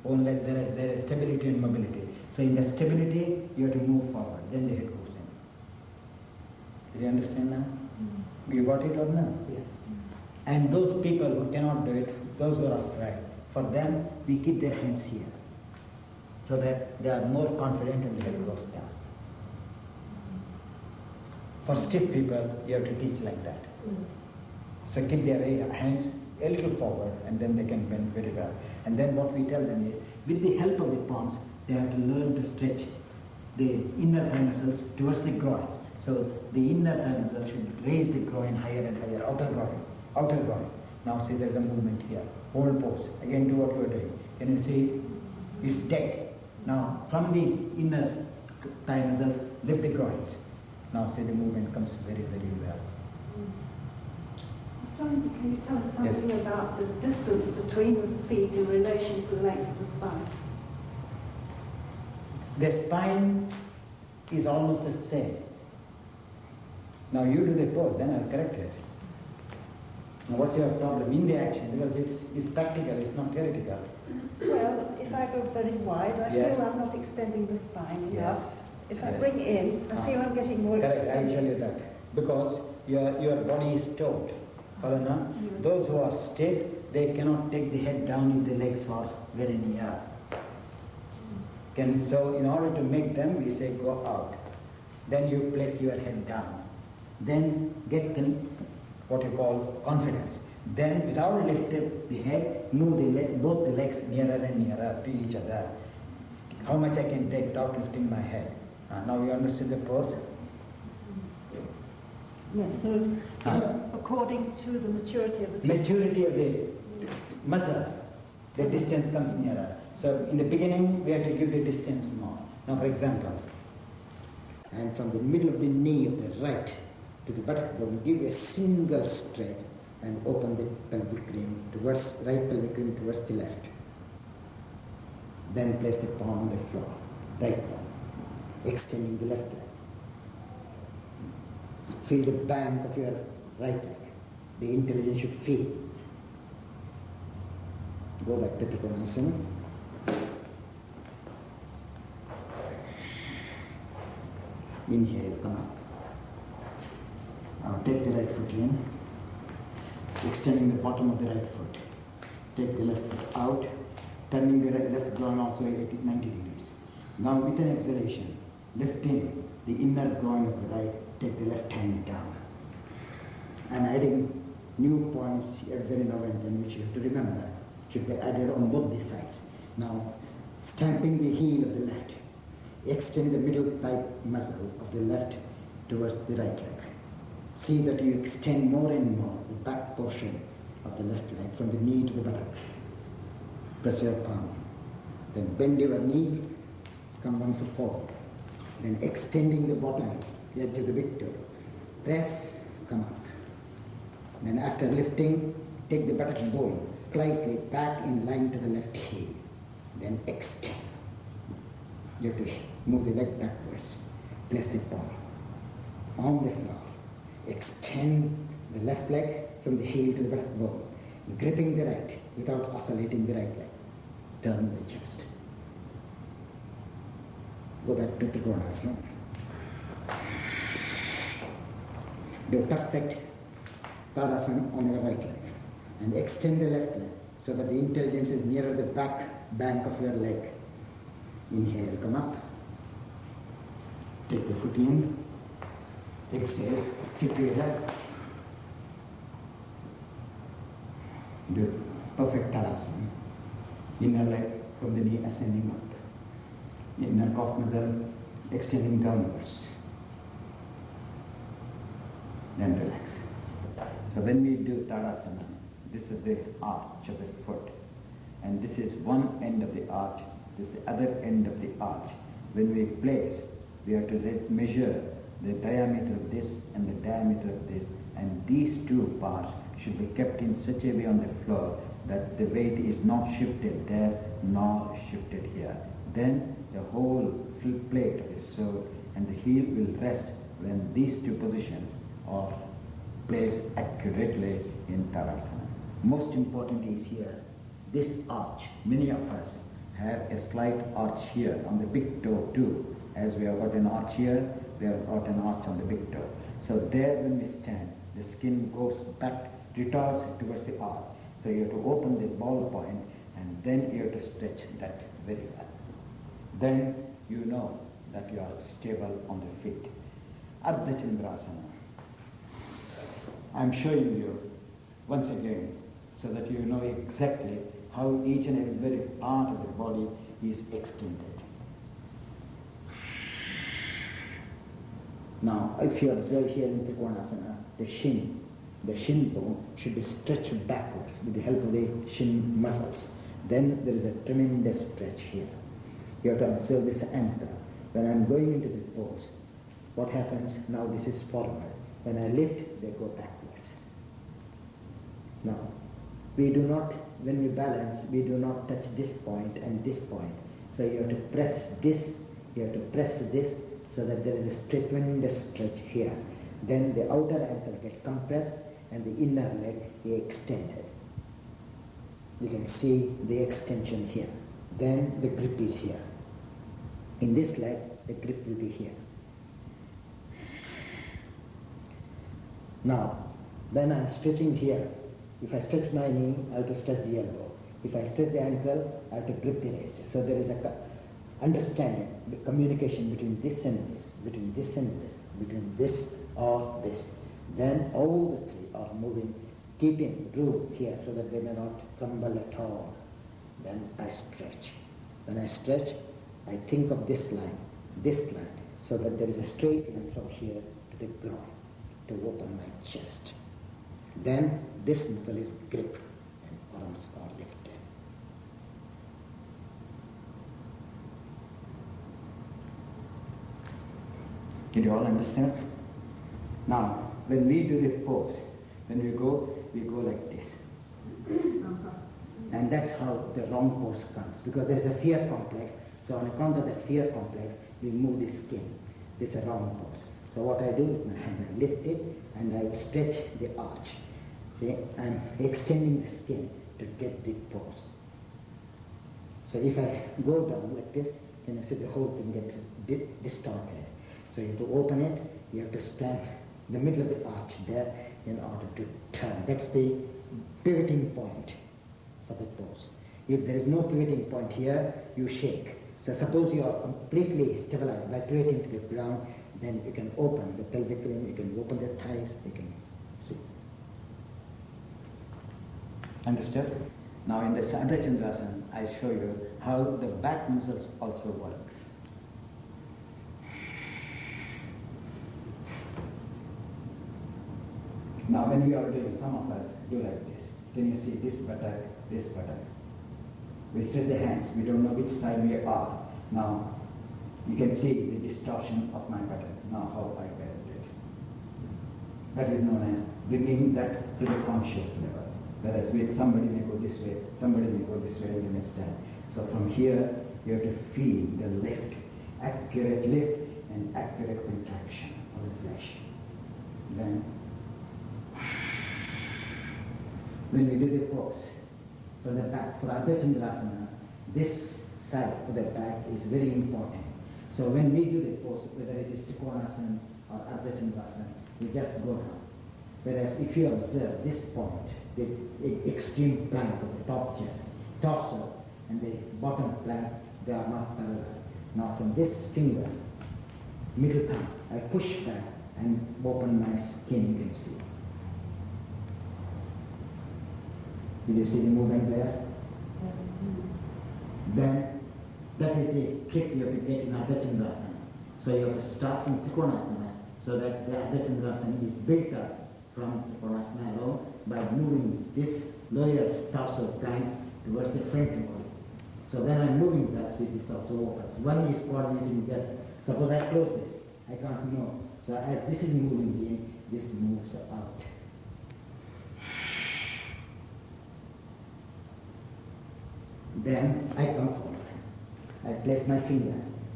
Only there is stability and mobility. So in the stability, you have to move forward. Then the head goes in. Do you understand now? You got it or no? Yes. And those people who cannot do it, those who are afraid, for them, we keep their hands here. So that they are more confident and the head goes down. For stiff people, you have to teach like that. So keep their hands a little forward and then they can bend very well. And then what we tell them is, with the help of the palms, they have to learn to stretch the inner thigh muscles towards the groins. So the inner thigh muscle should raise the groin higher and higher, outer groin, outer groin. Now see there's a movement here, hold pose. Again do what you are doing. Can you see? It's dead. Now from the inner thigh muscles, lift the groins. Now see the movement comes very, very well. Can you tell us something about the distance between the feet in relation to the length of the spine? The spine is almost the same. Now you do the pose, then I'll correct it. Now what's your problem in the action? Because it's practical, it's not theoretical. Well, if I go very wide, I Yes. feel I'm not extending the spine Yes. enough. If I Correct. bring in, I feel I'm getting more Correct, I will extension. tell you that. Because your body is taut. Follow now? Those who are stiff, they cannot take the head down if the legs are very near. So in order to make them, we say go out. Then you place your head down. Then get what you call confidence. Then without lifting the head, move both the legs nearer and nearer to each other. How much I can take without lifting my head. Now you understand the pose? Yes, so it's according to the maturity of the people. Maturity of the muscles, the distance comes nearer. So in the beginning, we have to give the distance more. Now for example, and from the middle of the knee of the right to the buttock bone, give a single stretch and open the pelvic rim towards, right pelvic rim towards the left. Then place the palm on the floor, right palm, extending the left leg. Feel the bank of your right leg. The intelligence should feel. Go back to Trikonasana. Inhale, come up. Now take the right foot in, extending the bottom of the right foot. Take the left foot out, turning the left groin also 90 degrees. Now with an exhalation, lifting the inner groin of the right, take the left hand down. I'm adding new points every now and then which you have to remember. Should be added on both the sides. Now stamping the heel of the left, extend the middle thigh muscle of the left towards the right leg. See that you extend more and more the back portion of the left leg from the knee to the buttock. Press your palm. Then bend your knee, come 1 foot forward. Then extending the bottom, the edge of the big toe. Press, come up. Then after lifting, take the buttock bone slightly back in line to the left heel. Then extend. You have to move the leg backwards. Place the palm on the floor. Extend the left leg from the heel to the buttock bone, gripping the right without oscillating the right leg. Turn the chest. Go back to Trikonasana. Do perfect Tadasana on your right leg and extend the left leg so that the intelligence is nearer the back bank of your leg. Inhale, come up. Take the foot in. Exhale, fit to your left. Do perfect Tadasana. Inner leg from the knee ascending up. Inner calf muscle extending downwards. Then relax. So when we do Tadasana, this is the arch of the foot. And this is one end of the arch, this is the other end of the arch. When we place, we have to measure the diameter of this and the diameter of this. And these two parts should be kept in such a way on the floor that the weight is not shifted there nor shifted here. Then the whole plate is served and the heel will rest when these two positions are placed accurately in Tadasana. Most important is here, this arch. Many of us have a slight arch here on the big toe too. As we have got an arch here, we have got an arch on the big toe. So there when we stand, the skin goes back, retorts towards the arch. So you have to open the ball point and then you have to stretch that very well. Then you know that you are stable on the feet. Ardha Chandrasana. I am showing you once again so that you know exactly how each and every part of the body is extended. Now, if you observe here in Trikonasana, the shin bone should be stretched backwards with the help of the shin muscles. Then there is a tremendous stretch here. You have to observe this ankle. When I am going into the pose, what happens? Now this is forward. When I lift, they go backwards. Now, we do not, when we balance, we do not touch this point and this point. So you have to press this, you have to press this, so that there is a tremendous stretch here. Then the outer ankle gets compressed and the inner leg is extended. You can see the extension here. Then the grip is here. In this leg, the grip will be here. Now, when I'm stretching here, if I stretch my knee, I have to stretch the elbow. If I stretch the ankle, I have to grip the wrist. So there is a understanding, the communication between this and this, between this and this, between this or this. Then all the three are moving, keeping room here so that they may not crumble at all. Then I stretch. When I stretch, I think of this line, so that there is a straight line from here to the groin to open my chest. Then this muscle is gripped and arms are lifted. Did you all understand? Now, when we do the pose, When we go like this. And that's how the wrong pose comes, because there is a fear complex. So on account of that fear complex, we move the skin. This is a wrong pose. So what I do with my hand, I lift it and I stretch the arch. See, I'm extending the skin to get the pose. So if I go down like this, then you see the whole thing gets distorted. So you have to open it, you have to stand in the middle of the arch there in order to turn. That's the pivoting point for the pose. If there is no pivoting point here, you shake. So suppose you are completely stabilized by pivoting to the ground, then you can open the pelvic ring, you can open the thighs, you can see. Understood? Now in the Ardha Chandrasana, I show you how the back muscles also works. Now when we are doing, some of us do like this. Can you see this buttock, this buttock? We stretch the hands, we don't know which side we are. Now you can see the distortion of my buttock. Now how I bend it. That is known as bringing that to the conscious level. Whereas with somebody may go this way, somebody may go this way, you may stand. So from here you have to feel the lift, accurate lift and accurate contraction of the flesh. Then when we do the pose for the back, for Ardha Chandrasana, this side of the back is very important. So when we do the pose, whether it is Trikonasana or Ardha Chandrasana, we just go down. Whereas if you observe this point, the extreme plank of the top chest, torso, and the bottom plank, they are not parallel. Now from this finger, middle thumb, I push back and open my skin, you can see. Did you see the movement there? Then, that is the trick you have to get in Ardha Chandrasana. So you have to start from Trikonasana, so that the Ardha Chandrasana is built up from Trikonasana alone by moving this lower torso plank towards the frontal body. So when I'm moving that, see this also opens. One is coordinating that. Suppose I close this, I can't move. So as this is moving in, this moves out. Then I come forward. I place my finger.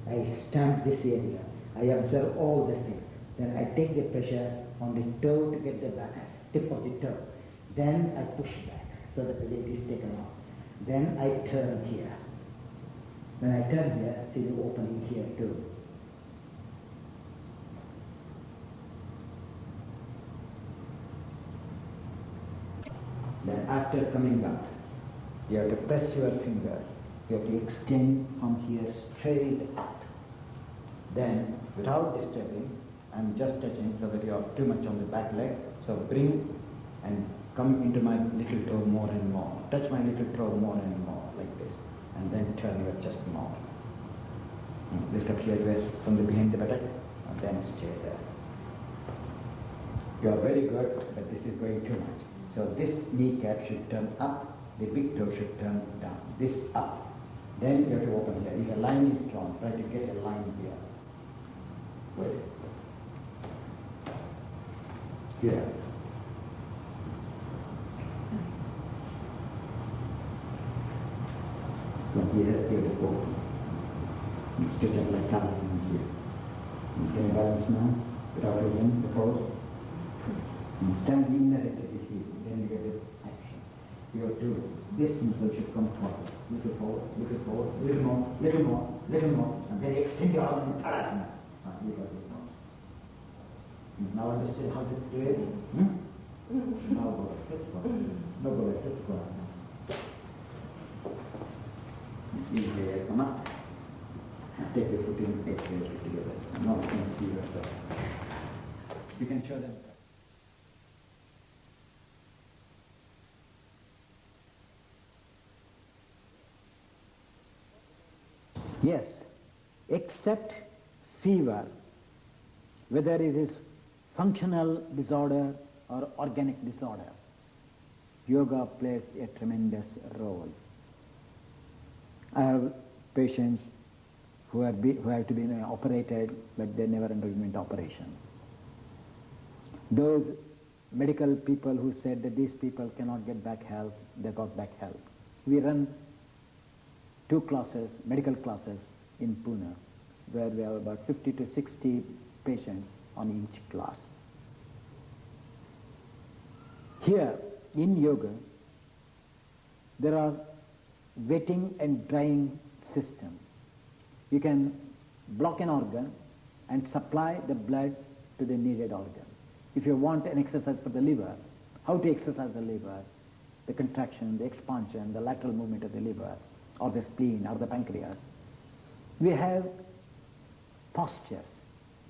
I stamp this area. I observe all these things. Then I take the pressure on the toe to get the balance, tip of the toe. Then I push back so that the weight is taken off. Then I turn here. When I turn here, see the opening here too. Then after coming up, you have to press your finger. You have to extend from here straight up. Then, without disturbing, I'm just touching so that you are too much on the back leg. So bring and come into my little toe more and more. Touch my little toe more and more, like this. And then turn your chest more. Lift up here from the behind the buttock, and then stay there. You are very good, but this is going too much. So this kneecap should turn up, the big toe should turn down. This up. Then you have to open here. If a line is drawn, try to get a line here. Wait. Here. From here, you have to open. Stretch up like Tarzan here. Can you balance now? Without losing the pose? And stand immediately here. Then you get the action. You have to, this muscle should come forward. Little forward, little forward, little more, little more, little more. And then extend your arm in Tarzan. You got the pose. Now understand how to do it? Now go like this. Now go like this. Inhale, come up. Take the foot in, exhale together. Now you can see yourself. You can show them. Yes, except fever, whether it is functional disorder or organic disorder, yoga plays a tremendous role. I have patients who have to be operated, but they never underwent operation. Those medical people who said that these people cannot get back health, they got back health. We run 2 classes, medical classes in Pune, where we have about 50 to 60 patients on each class. Here in yoga, there are wetting and drying system. You can block an organ and supply the blood to the needed organ. If you want an exercise for the liver, how to exercise the liver, the contraction, the expansion, the lateral movement of the liver, or the spleen, or the pancreas, we have postures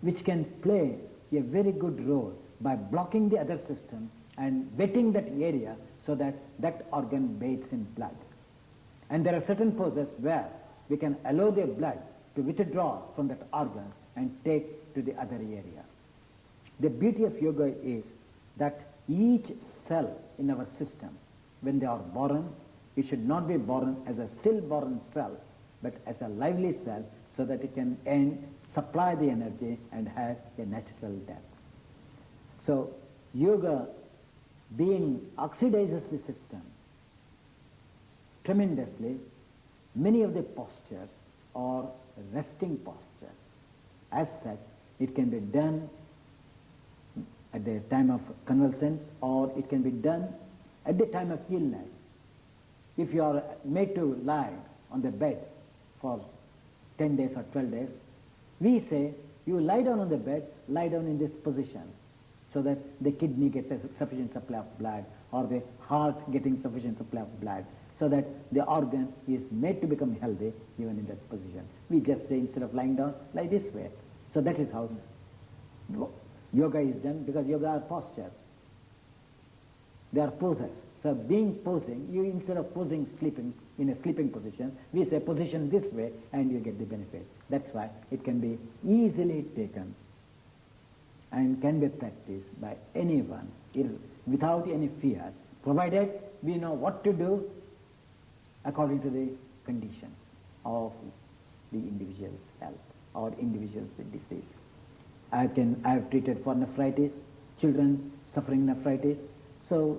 which can play a very good role by blocking the other system and wetting that area so that that organ bathes in blood. And there are certain poses where we can allow the blood to withdraw from that organ and take to the other area. The beauty of yoga is that each cell in our system, when they are born, it should not be born as a stillborn cell, but as a lively cell, so that it can supply the energy and have a natural death. So yoga being oxidizes the system tremendously. Many of the postures are resting postures. As such, it can be done at the time of convalescence, or it can be done at the time of illness. If you are made to lie on the bed for 10 days or 12 days, we say, you lie down on the bed, lie down in this position, so that the kidney gets a sufficient supply of blood, or the heart getting sufficient supply of blood, so that the organ is made to become healthy even in that position. We just say, instead of lying down, lie this way. So that is how yoga is done, because yoga are postures. They are poses. So being posing, you instead of posing sleeping in a sleeping position, we say position this way and you get the benefit. That's why it can be easily taken and can be practiced by anyone without any fear, provided we know what to do according to the conditions of the individual's health or individual's disease. I have treated for nephritis, children suffering nephritis. So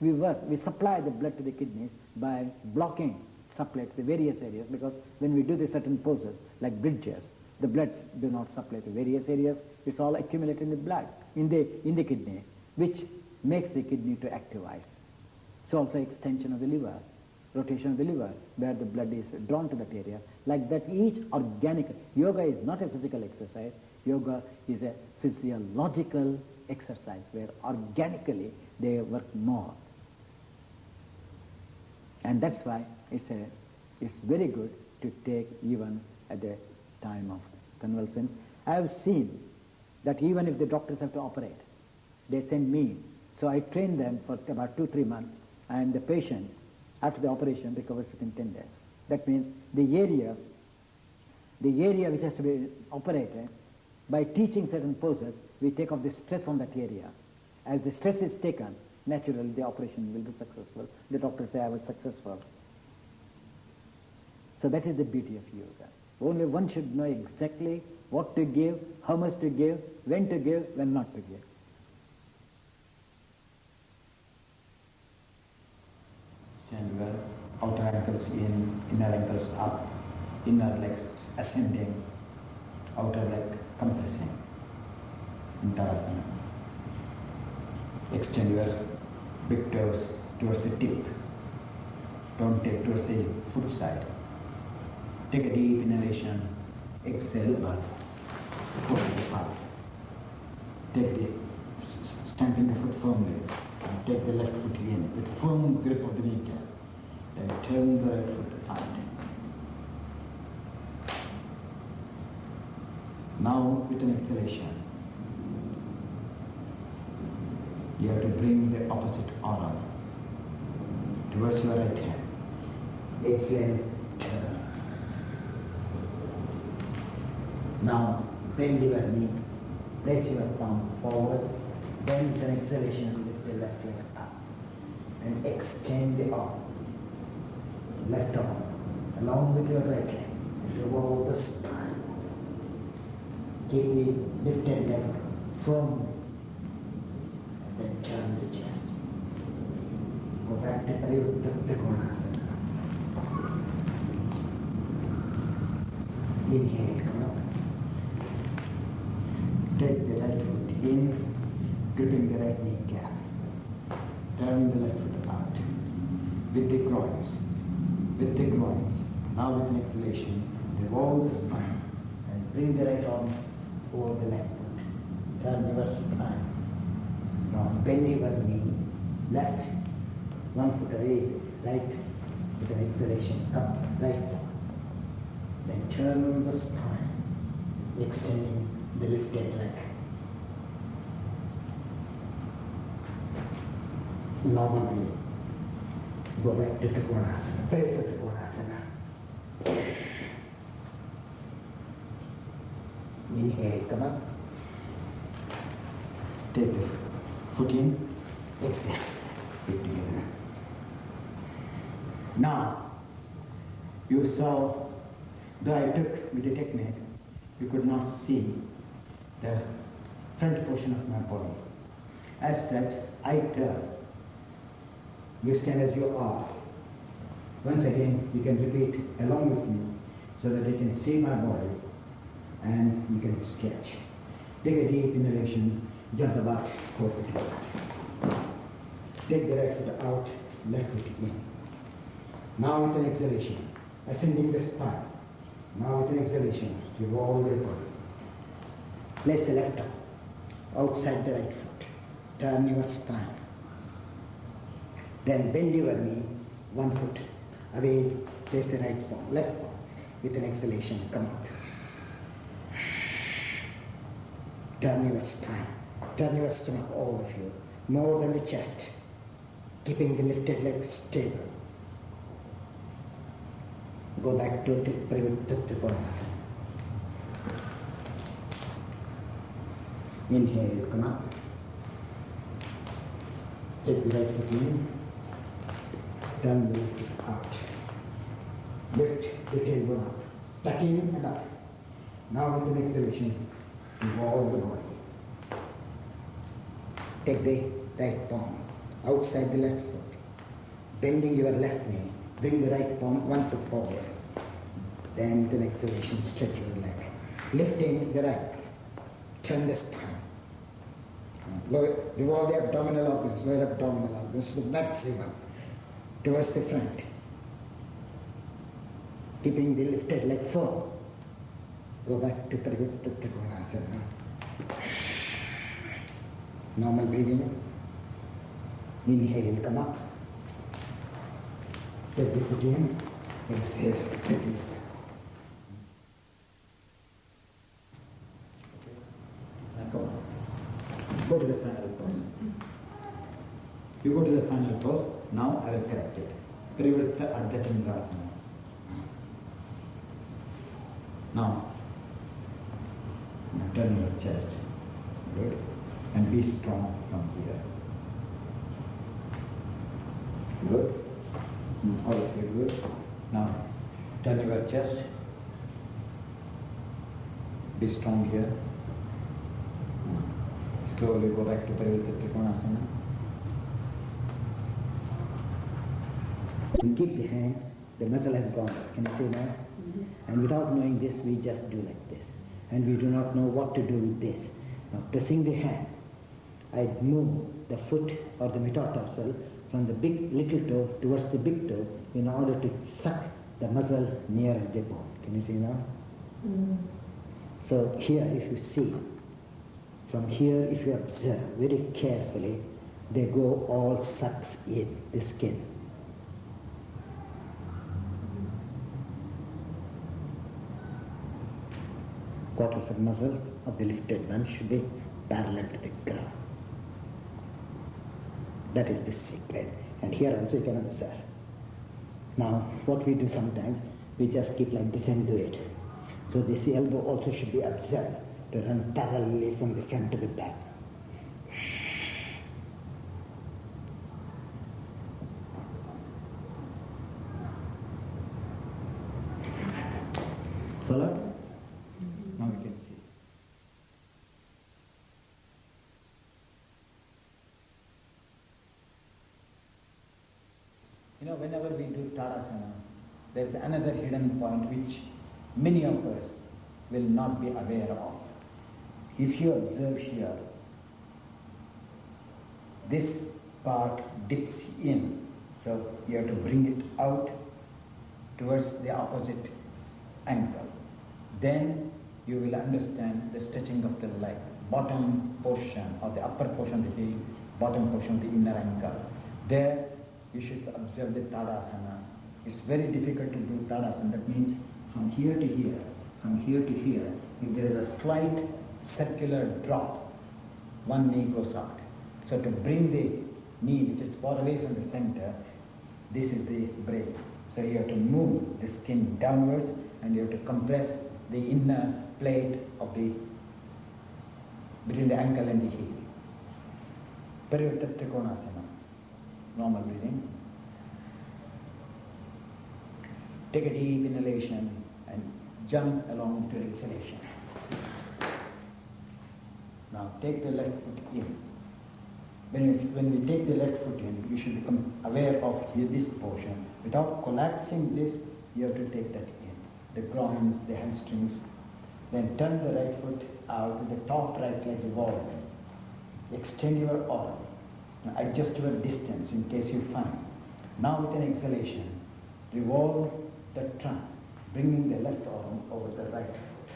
we supply the blood to the kidneys by blocking supply to the various areas, because when we do the certain poses like bridges, the bloods do not supply to various areas. It's all accumulated in the blood, in the kidney, which makes the kidney to activize. So also extension of the liver, rotation of the liver, where the blood is drawn to that area. Like that, each organic, yoga is not a physical exercise, yoga is a physiological exercise where organically they work more. And that's why it's very good to take even at the time of convalescence. I have seen that even if the doctors have to operate, they send me. So I train them for about 2-3 months, and the patient, after the operation, recovers within 10 days. That means the area which has to be operated, by teaching certain poses, we take off the stress on that area. As the stress is taken, naturally the operation will be successful. The doctors say, I was successful. So that is the beauty of yoga. Only one should know exactly what to give, how much to give, when not to give. Stand well, outer ankles in, inner ankles up, inner legs ascending, outer leg compressing in Tadasana. Extend your big toes towards the tip. Don't take towards the foot side. Take a deep inhalation, exhale, but pull it apart. Stamping the foot firmly, and take the left foot in with firm grip of the kneecap. Then turn the right foot out. Now, with an exhalation, you have to bring the opposite arm towards your right hand. Exhale, turn. Now, bend your knee, place your palm forward, then with an exhalation, lift the left leg up, and extend the arm, left arm, along with your right hand, revolve the spine. Keep the lifted leg firm, and then turn back to Trikonasana. Inhale, come up. Take the right foot in, gripping the right knee gap. Turning the left foot out. With the groins. With the groins. Now with an exhalation, revolve the spine and bring the right arm over the left foot. Turn your spine. Now bend your knee. Left. One foot away. Right. With an exhalation, come. Right. Then turn the spine, extending the lifted leg. Normally, go back to Trikonasana. Pray for Trikonasana. Inhale, come up. Take the foot in. Exhale. Feet together. Now, you saw, though I took with the technique, you could not see the front portion of my body. As such, I turn. You stand as you are. Once again, you can repeat along with me so that you can see my body and you can sketch. Take a deep inhalation, jump about 4 feet apart. Take the right foot out, left foot in. Now with an exhalation, ascending the spine. Now with an exhalation, revolve the body. Place the left arm outside the right foot. Turn your spine. Then bend your knee, 1 foot away, place the right palm, left palm. With an exhalation, come out. Turn your spine, turn your stomach, all of you, more than the chest, keeping the lifted legs stable. Go back to Trikonasana. Inhale, come up. Take the right foot in. Turn the left foot out. Lift the tailbone up. Tuck in and up. Now with an exhalation, revolve the body. Take the right palm outside the left foot. Bending your left knee. Bring the right palm 1 foot forward. Then with an exhalation, stretch your leg. Lifting the right. Turn the spine. Revolve the abdominal organs, lower abdominal organs to the maximum. Towards the front. Keeping the lifted leg firm. Go back to Trikonasana. Normal breathing. Inhale, come up. Take the foot in. Exhale. Now come on. Go to the final pose. You go to the final pose. Now I will correct it. Privritta Ardha Chandrasana. Now turn your chest. Good. And be strong from here. Good. All of you good. Now turn your chest. Be strong here. Slowly go back to Privritta Trikonasana. We keep the hand, the muscle has gone. Can you see that? Mm-hmm. And without knowing this, we just do like this. And we do not know what to do with this. Now pressing the hand, I move the foot or the metatarsal from the big little toe towards the big toe in order to suck the muscle near the bone. Can you see now? Mm-hmm. So here if you see, from here if you observe very carefully, they go all sucks in the skin. Quarters of muscle of the lifted one should be parallel to the ground. That is the secret. And here also you can observe. Now, what we do sometimes, we just keep like this and do it. So this elbow also should be observed to run parallelly from the front to the back. Follow? Now we can see. You know, whenever we do Tadasana, there's another hidden point which many of us will not be aware of. If you observe here, this part dips in, so you have to bring it out towards the opposite ankle. Then you will understand the stretching of the leg, bottom portion or the upper portion of the heel, bottom portion of the inner ankle. There you should observe the Tadasana. It's very difficult to do Tadasana. That means from here to here, from here to here, if there is a slight circular drop, one knee goes out. So to bring the knee, which is far away from the center, this is the break. So you have to move the skin downwards and you have to compress the inner plate of the between the ankle and the heel. Parivarta Trikonasana. Normal breathing. Take a deep inhalation and jump along to exhalation. Now take the left foot in. When we take the left foot in, you should become aware of this portion. Without collapsing this, you have to take that in. The groins, the hamstrings. Then turn the right foot out with the top right leg revolved. Extend your arm. Now adjust your distance in case you find. Now with an exhalation, revolve the trunk, bringing the left arm over the right foot.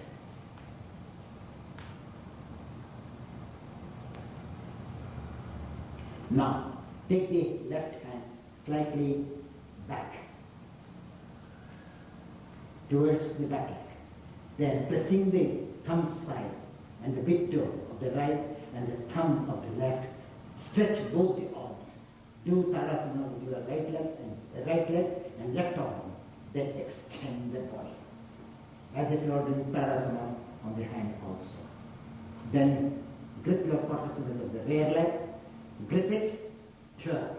Now, take the left hand slightly back towards the back leg. Then pressing the thumb side and the big toe of the right and the thumb of the left, stretch both the arms. Do Tadasana with your right leg and left arm. Then extend the body, as if you are doing Tadasana on the hand also. Then grip your quadriceps of the rear leg. Grip it, turn.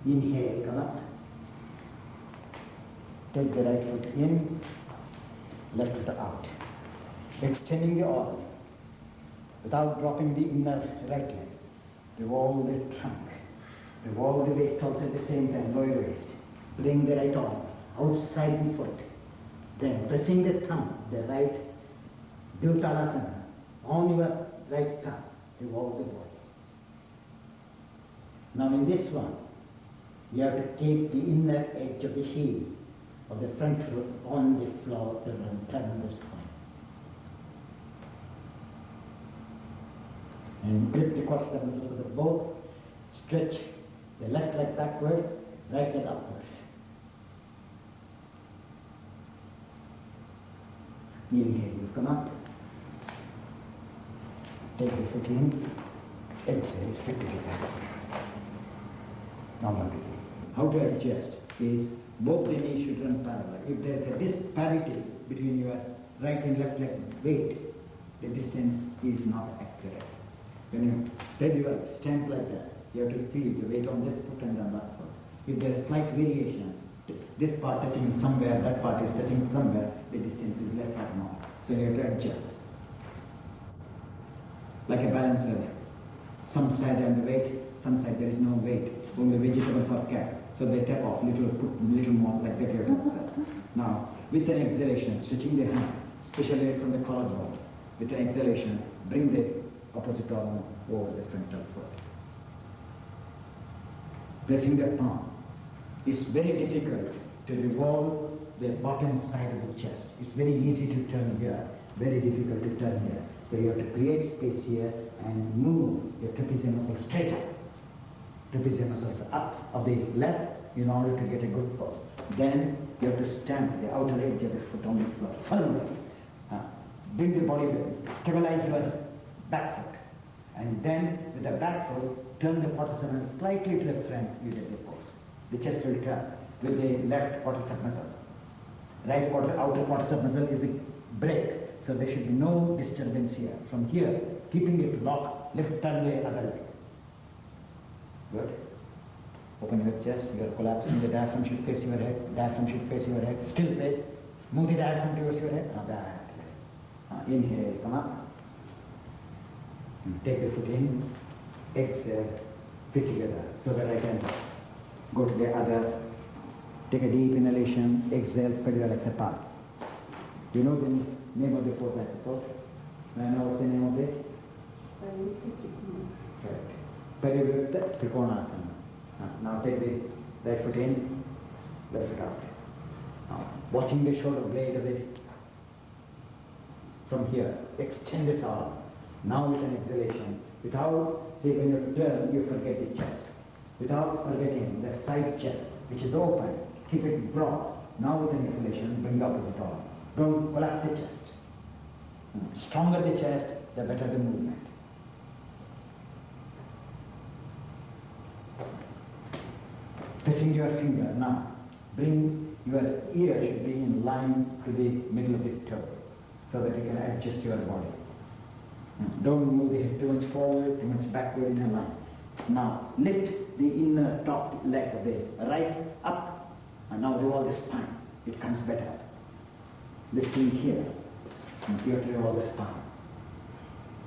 Inhale, come up. Take the right foot in, left foot out. Extending the arm without dropping the inner right leg. Revolve the trunk. Revolve the waist also at the same time, lower waist. Bring the right arm outside the foot. Then pressing the thumb, the right, do Tadasana on your right thumb. Revolve the body. Now in this one, you have to keep the inner edge of the heel of the front foot on the floor and turn the spine. And grip the quadriceps muscles of the both. Stretch the left leg backwards, right leg upwards. Inhale, you come up. Take the foot in. Exhale, foot to the back. Normal breathing. How to adjust is both the knees should run parallel. If there is a disparity between your right and left leg weight, the distance is not accurate. When you spread your stance like that, you have to feel the weight on this foot and on that foot. If there is slight variation, this part touching somewhere, that part is touching somewhere, the distance is less or more. So you have to adjust. Like a balancer. Some side and the weight, some side there is no weight, only vegetables are kept. So they tap off little, put little more, like that you have to observe. Now, with an exhalation, stretching the hand, especially from the collarbone, with an exhalation, bring the opposite arm over the frontal foot. Pressing the palm. It's very difficult to revolve the bottom side of the chest. It's very easy to turn here, very difficult to turn here. So you have to create space here and move your trapezius muscles straight up. Trapezius muscles up of the left in order to get a good pose. Then you have to stamp the outer edge of the foot on the floor. Firmly. Bring the body, stabilize your back foot. And then with the back foot, turn the quadriceps slightly to the front, you get the pose. The chest will turn with the left quadricep muscle. Right outer quadricep muscle is the break. So there should be no disturbance here. From here, keeping it locked, turn the other leg. Good. Open your chest, you are collapsing, the diaphragm should face your head, diaphragm should face your head, still face. Move the diaphragm towards your head, that way. Inhale, come up. Take the foot in, exhale, fit together, so that I can go to the other. Take a deep inhalation, exhale, spread your legs apart. You know the name of the pose, I suppose? May I know what's the name of this? Correct. Parivrtta Trikonasana. Now take the right foot in, left foot out. Now, watching the shoulder blade of it from here, extend this arm. Now with an exhalation, without, see when you turn, you forget the chest. Without forgetting the side chest, which is open, keep it broad. Now with an exhalation, bring the opposite arm. Don't collapse the chest. Stronger the chest, the better the movement. Pressing your finger now, bring your ear should be in line to the middle of the toe, so that you can adjust your body. Don't move the head too much forward, too much backward in a line. Now lift the inner top leg of the right up, and now revolve the spine. It comes better. Lifting here, and here to revolve the spine.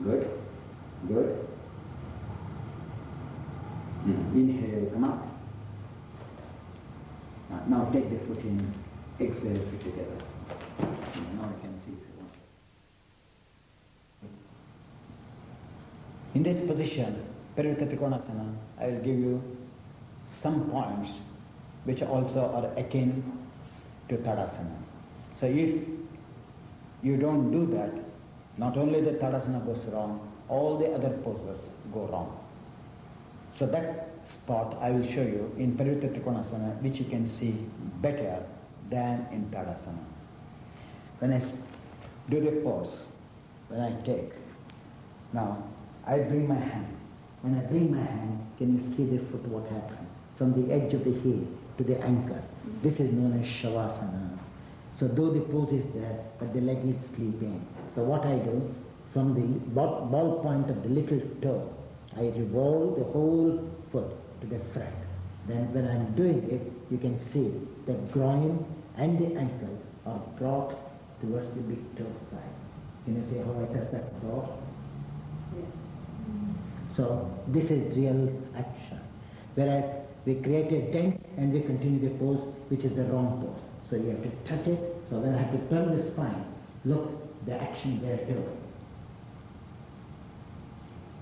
Good, good. Inhale, come up. Now take the foot in, exhale, fit together. Now you can see if you want. In this position, Parivrtta Trikonasana, I will give you some points which also are akin to Tadasana. So if you don't do that, not only the Tadasana goes wrong, all the other poses go wrong. So that spot I will show you in Parivrtta Trikonasana, which you can see better than in Tadasana. When I do the pose, when I take, now I bring my hand. When I bring my hand, can you see the foot what happened? From the edge of the heel to the ankle. This is known as Shavasana. So though the pose is there, but the leg is sleeping. So what I do, from the ball point of the little toe, I revolve the whole foot to the front. Then when I'm doing it, you can see the groin and the ankle are brought towards the big toe side. Can you see how I touch that brought? Yes. So this is real action. Whereas we create a dent and we continue the pose, which is the wrong pose. So you have to touch it. So when I have to turn the spine, look, the action there too.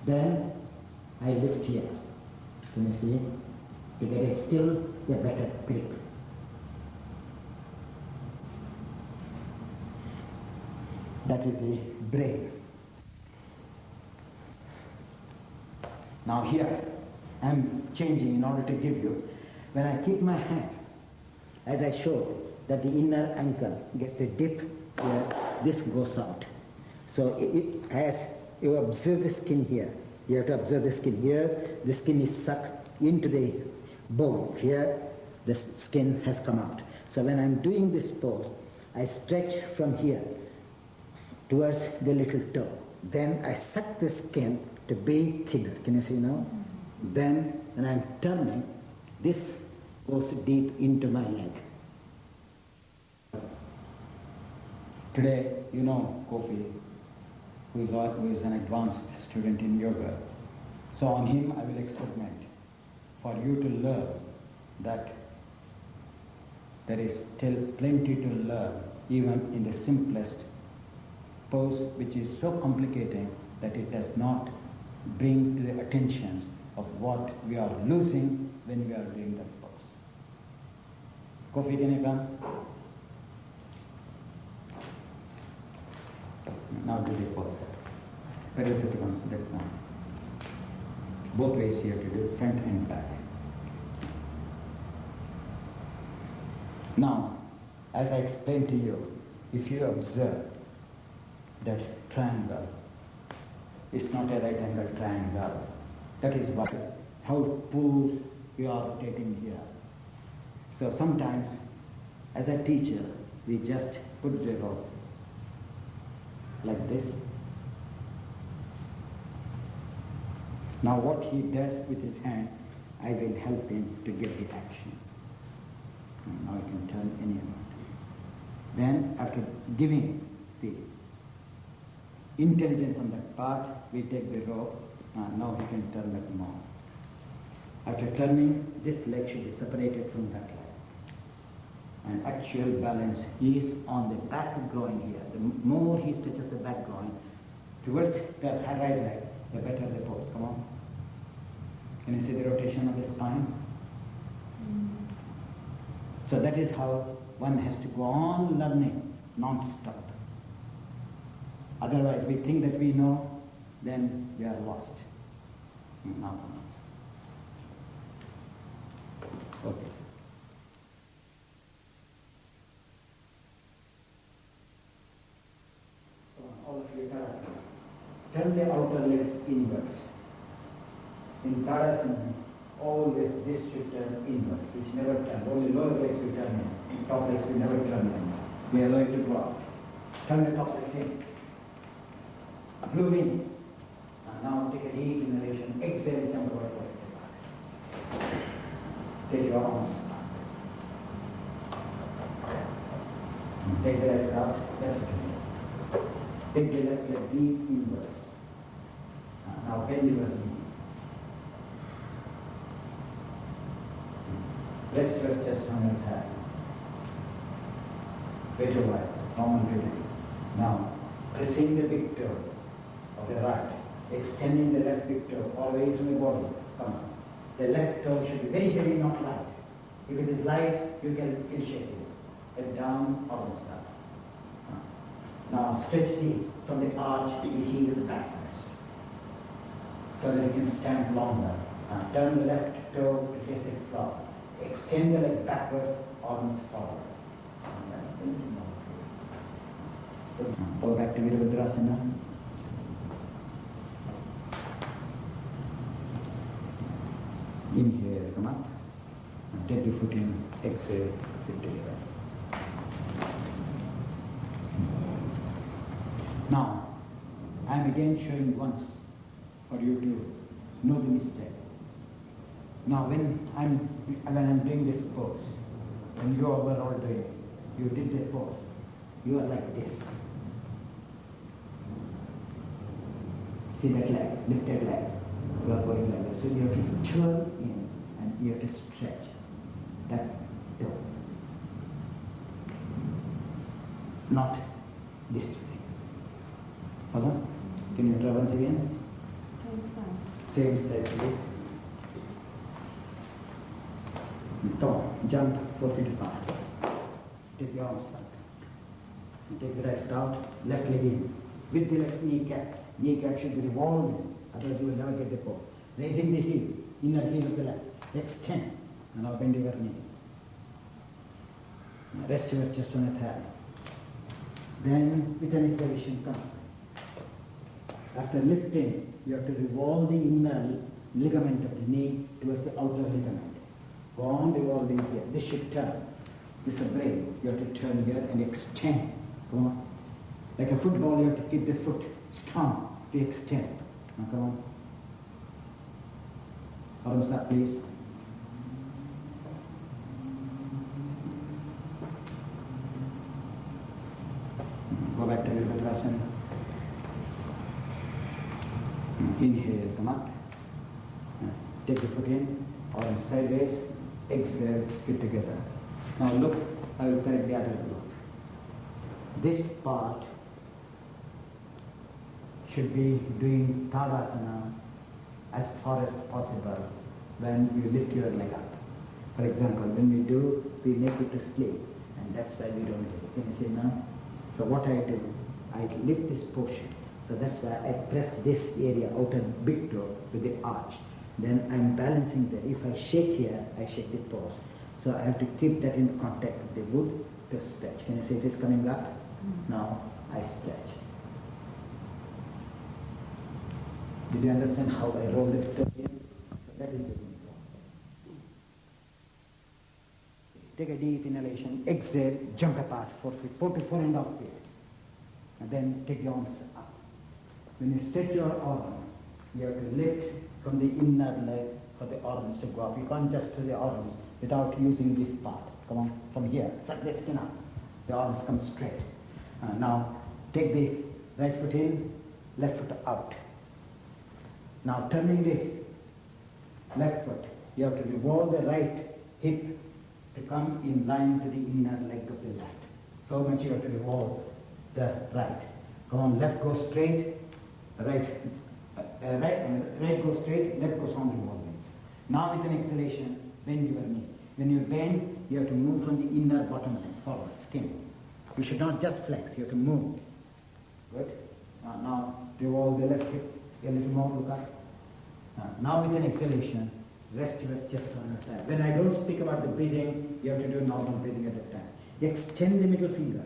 Then I lift here. Can you see? To get a still a better grip. That is the brave. Now here, I am changing in order to give you, when I keep my hand, as I showed, that the inner ankle gets the dip where this goes out. So as you observe the skin here, you have to observe the skin here, the skin is sucked into the bone. Here, the skin has come out. So when I'm doing this pose, I stretch from here towards the little toe. Then I suck the skin to be thinner. Can you see now? Then when I'm turning, this goes deep into my leg. Today, you know Kofi, who is an advanced student in yoga. So on him I will experiment for you to learn that there is still plenty to learn even in the simplest pose, which is so complicated that it does not bring to the attentions of what we are losing when we are doing that pose. Kofi, can you come? Now do the pose. Parivrtta Trikonasana now. Both ways here to do, front and back. Now, as I explained to you, if you observe that triangle, it's not a right angle triangle. That is why how poor you are rotating here. So sometimes, as a teacher, we just put the rope like this. Now what he does with his hand, I will help him to get the action. And now I can turn any amount. Then after giving the intelligence on that part. We take the rope. Now he can turn that more. After turning, this leg should be separated from that leg. And actual balance is on the back groin here. The more he stretches the back groin towards the right leg, the better the pose. Come on. Can you see the rotation of the spine? So that is how one has to go on learning non-stop. Otherwise, we think that we know, then we are lost. Now, okay. All of you, Tadasana. Turn the outer legs inwards. In Tadasana, always this should turn inwards, which never turn. Only lower legs will turn in. Top legs will never turn in. We are going to go out. Turn the top legs in. Blow in. And now take a deep inhalation. Exhale, jump over the body. Take your arms up. Take the left out, left knee. Take the left leg deep inwards. Now bend your knee. Rest your chest on your thigh. Wait a while, normal breathing. Now, pressing the big toe of the right, extending the left big toe all the way from the body. Come on. The left toe should be very heavy, not light. If it is light, you can feel shaky. Head down, arms up. Now, stretch from the arch to the heel backwards, so that you can stand longer. Turn the left toe to face the floor. Extend the leg backwards, arms forward. Go back to Virabhadrasana. Inhale, come up. Take the foot in, exhale, fit together. Now, I am again showing once for you to know the mistake. Now, when I'm doing this pose, when you were all doing it, you did the pose, you are like this. See that leg, lifted leg, you are going like that. So you have to turn in and you have to stretch that toe. Not this way. Follow? Can you try once again? Same side. Same side, please. Jump 4 feet apart. Take your arms up. Take the right foot out, left leg in. With the left kneecap. Kneecap should be revolving, otherwise you will never get the pose. Raising the heel, inner heel of the left. Extend. And now bend your knee. Now rest your chest on the thigh. Then with an exhalation, come. After lifting, you have to revolve the inner ligament of the knee towards the outer ligament. Go on revolving here. This should turn. This is the brain. You have to turn here and extend. Come on. Like a football, you have to keep the foot strong to extend. Now come on. Arms up, please. Go back to Virabhadrasana. Inhale, come up. Take the foot in, arms sideways. Exhale, fit together. Now look, I will correct the other look. This part should be doing Tadasana as far as possible when you lift your leg up. For example, when we do, we make it to split, and that's why we don't do it. Can you see now? So what I do, I lift this portion. So that's why I press this area, outer big toe, with the arch. Then I'm balancing there. If I shake here, I shake the pose. So I have to keep that in contact with the wood to stretch. Can you see it is coming up? Now I stretch. Did you understand how I roll it in? So that is the good one. Take a deep inhalation, exhale, jump apart 4 feet, 4 to 4.5 feet. And then take your arms up. When you stretch your arm, you have to lift from the inner leg for the arms to go up. You can't just do the arms without using this part. Come on, from here, suck the skin up. The arms come straight. Now, take the right foot in, left foot out. Now turning the left foot, you have to revolve the right hip to come in line to the inner leg of the left. So much you have to revolve the right. Come on, left goes straight, right goes straight, left goes on revolving. Now with an exhalation, bend your knee. When you bend, you have to move from the inner bottom leg forward, skin. You should not just flex, you have to move. Good? Now revolve the left hip a little more, look up. Now with an exhalation, rest your chest on your thigh. When I don't speak about the breathing, you have to do normal breathing at a time. Extend the middle finger,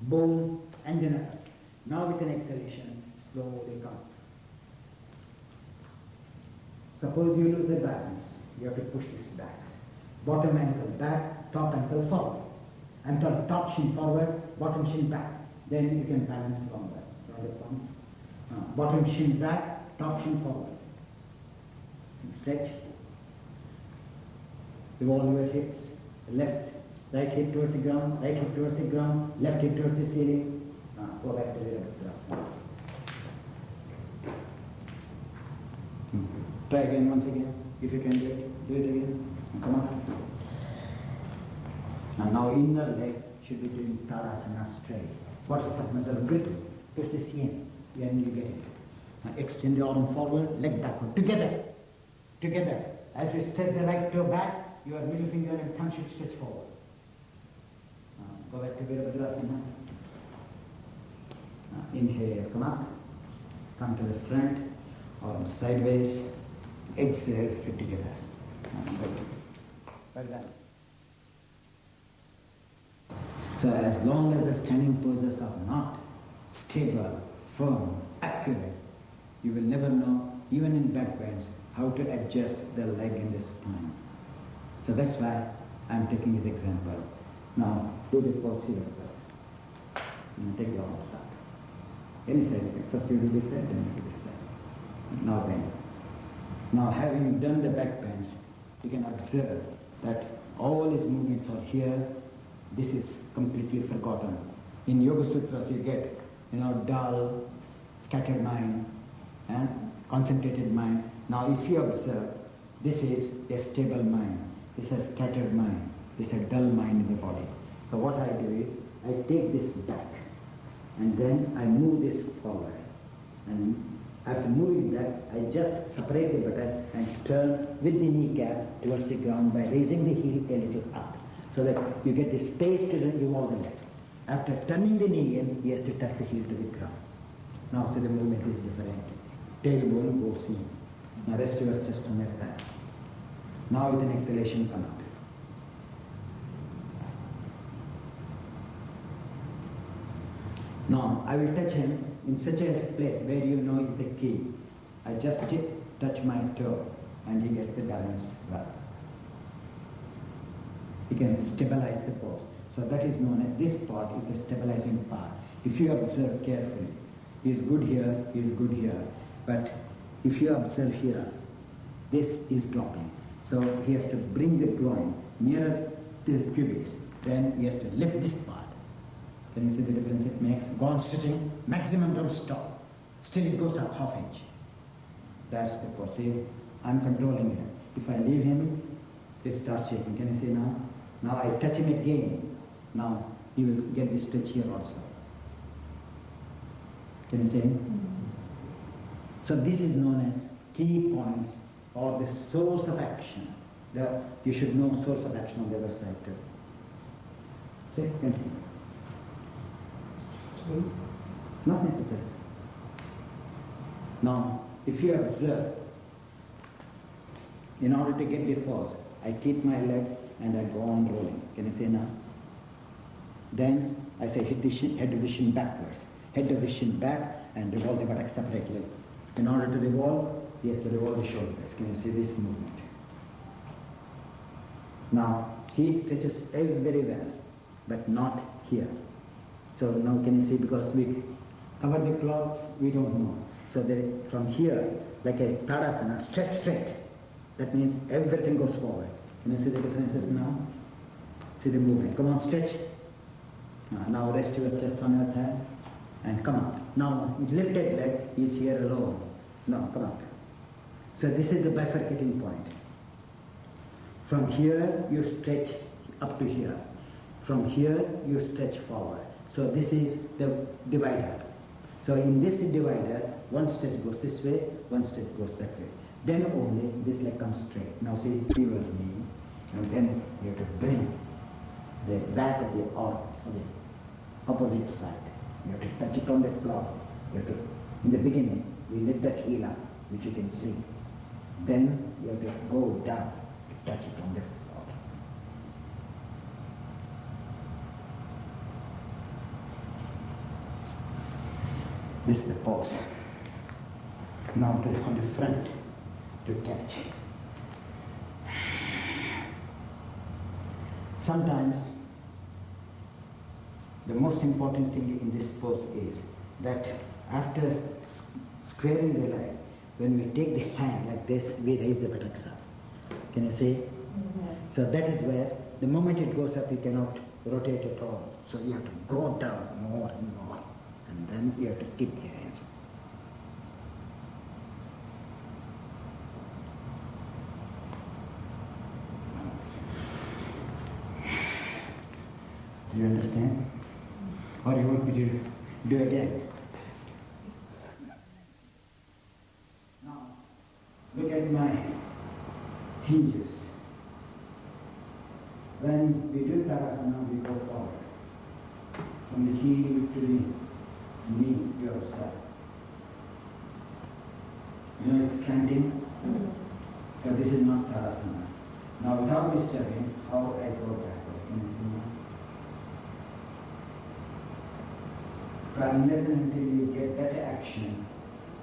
bone and then up. Now with an exhalation, slowly come. Suppose you lose the balance, you have to push this back. Bottom ankle back, top ankle forward. I'm talking top shin forward, bottom shin back. Then you can balance longer. Bottom shin back, top shin forward. Stretch. Revolve your hips. Right hip towards the ground, right hip towards the ground, left hip towards the ceiling. Go back to the Virabhadrasana. Try again, once again. If you can do it, do it again. Come on. Now inner leg should be doing Tadasana straight. Quadriceps muscle grip. Push this in. Then you get it. Now extend the arm forward, leg backward. Together. Together. As you stretch the right toe back, your middle finger and thumb should stretch forward. Go back to Virabhadrasana. Inhale, come up. Come to the front, arms sideways. Exhale, fit together. Well done. So as long as the standing poses are not stable, firm, accurate, you will never know, even in back bends, how to adjust the leg and the spine. So that's why I'm taking this example. Now, do the pose yourself. Take your arms up. Any side. First you do this side, then you do this side. Now bend. Now having done the back bends, you can observe that all these movements are here. This is completely forgotten. In Yoga Sutras you get, dull, scattered mind, and concentrated mind. Now if you observe, this is a stable mind, this is a scattered mind, this is a dull mind in the body. So what I do is, I take this back, and then I move this forward. And after moving that, I just separate the buttock and turn with the kneecap towards the ground by raising the heel a little up, so that you get the space to revolve the leg. After turning the knee in, he has to touch the heel to the ground. Now see, the movement is different. Tailbone goes in. Now rest your chest on your back. Now with an exhalation, come out. Now I will touch him in such a place where you know is the key. I just touch my toe and he gets the balance well. He can stabilize the pose. So that is known as, this part is the stabilizing part. If you observe carefully, he is good here, he is good here. But if you observe here, this is dropping. So he has to bring the groin nearer to the pubis. Then he has to lift this part. Can you see the difference it makes? Go on stretching, maximum don't stop. Still it goes up half inch. That's the pose. See, I'm controlling him. If I leave him, he starts shaking. Can you see now? Now I touch him again. Now he will get this stretch here also. Can you see him? So this is known as key points or the source of action. You should know source of action on the other side too. See, continue. Not necessary. Now, if you observe, in order to get the pose, I keep my leg and I go on rolling. Can you see now? Then I say hit the shin, head of the shin backwards. Head of the shin back and revolve the buttocks separately. In order to revolve, you have to revolve the shoulders. Can you see this movement? Now, he stretches very well, but not here. So now can you see, because we cover the cloths, we don't know. So from here, like a Tadasana, stretch straight. That means everything goes forward. Can you see the differences now? See the movement. Come on, stretch. Now rest your chest on your thigh and come out. Now, lifted leg is here alone. No, come up. So this is the bifurcating point. From here, you stretch up to here. From here, you stretch forward. So this is the divider. So in this divider, one stretch goes this way, one stretch goes that way. Then only this leg comes straight. Now see, your knee, and then you have to bring the back of the arm on the opposite side. You have to touch it on the floor. You have to, in the beginning, we lift that heel up, which you can see. Then you have to go down to touch it on the floor. This is the pose. Now to on the front to catch. Sometimes the most important thing in this pose is that after squaring the leg, when we take the hand like this, we raise the buttocks up. Can you see? Mm-hmm. So that is where the moment it goes up, you cannot rotate at all. So you have to go down more and more, and then you have to keep your hands. Do you understand? Or you want me to do again? Now, look at my hinges. When we do Tadasana, we go forward. From the heel to the knee, you have a step. You know it's slanting? So this is not Tadasana. Now without disturbing, how I go backwards. Can you see now? So unless and until you get that action,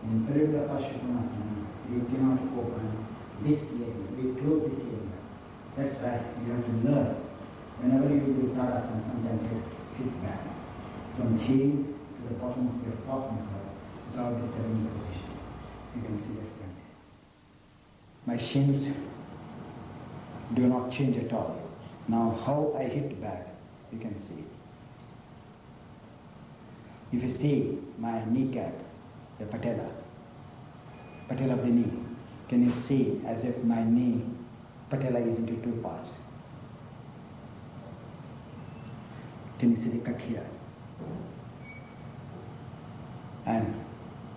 in Parivrata Pashupamāsana, you cannot open this area. We close this area. That's why you have to learn. Whenever you do Tadasana, sometimes you hit back from heel to the bottom of your top muscle without disturbing the position. You can see that front. My shins do not change at all. Now how I hit back, you can see. If you see my kneecap, the patella of the knee, can you see as if my knee, patella is into two parts? Can you see the cut here? And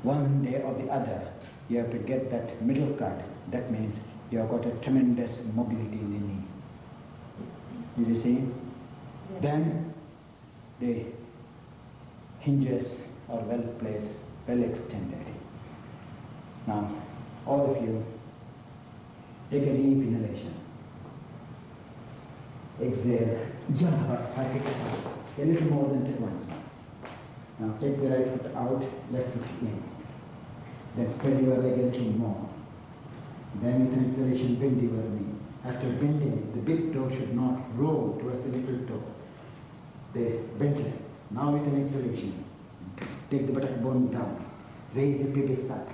one day or the other, you have to get that middle cut. That means you have got a tremendous mobility in the knee. Did you see? Yeah. Then the hinges are well placed, well extended. Now, all of you, take a deep inhalation. Exhale, jump about 5 feet, a little more than 10 once. Now take the right foot out, left foot in. Then spread your leg a little more. Then with an exhalation, bend your knee. After bending, the big toe should not roll towards the little toe. The bent leg. Now with an exhalation, take the buttock bone down. Raise the pubis up,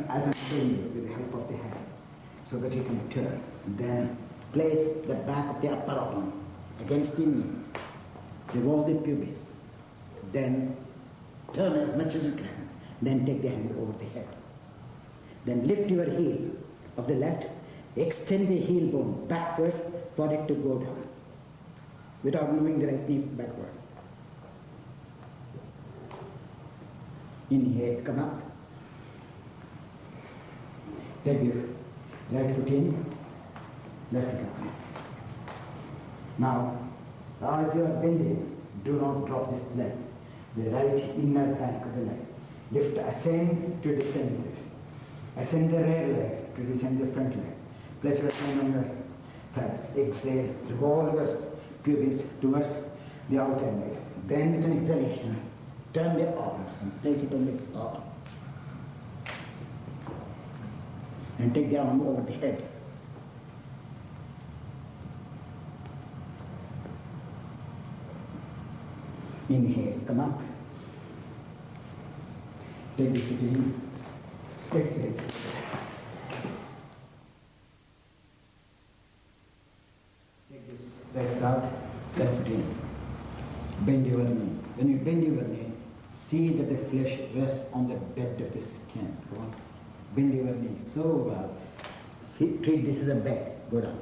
as I'm showing you, with the help of the hand, so that you can turn. Then place the back of the upper arm against the knee. Revolve the pubis. Then turn as much as you can. Then take the hand over the head. Then lift your heel of the left, extend the heel bone backwards for it to go down without moving the right knee backward. Inhale, come up. Take your right foot in, left foot up. Now, as you are bending, do not drop this leg, the right inner back of the leg. Lift, ascend to descend this. Ascend the rear leg to descend the front leg. Place your hand on your thighs. Exhale, revolve your pubis towards the outer leg. Then with an exhalation, turn the arms and place it on the arm. And take the arm over the head. Inhale, come up. Take the foot in. Exhale. Take this right out, left foot in. Bend your knee. When you bend your knee, See that the flesh rests on the bed of the skin. Go on. Bend your knees so well. Treat this as a bed. Go down.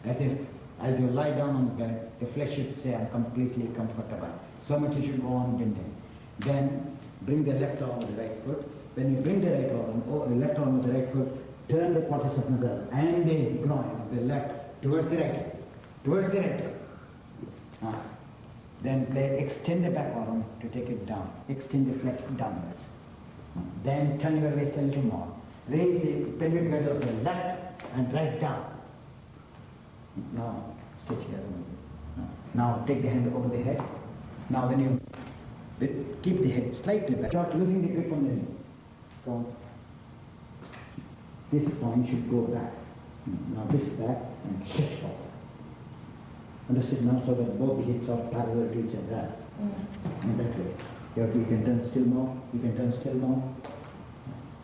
As if, as you lie down on the bed, the flesh should say, I'm completely comfortable. So much you should go on bending. Then bring the left arm with the right foot. When you bring the right arm, or the left arm with the right foot, turn the quadriceps muscle and the groin of the left towards the right leg. Towards the right leg. Then extend the back arm to take it down. Extend the flesh downwards. Then turn your waist a little more. Raise the pelvic girdle of the left and right down. Now stretch here. Now take the hand over the head. Now when you keep the head slightly back, without losing the grip on the knee. So this point should go back. Now this back and stretch forward. Understood now, so that both the hips are parallel to each other. In that way. You can turn still more, you can turn still more.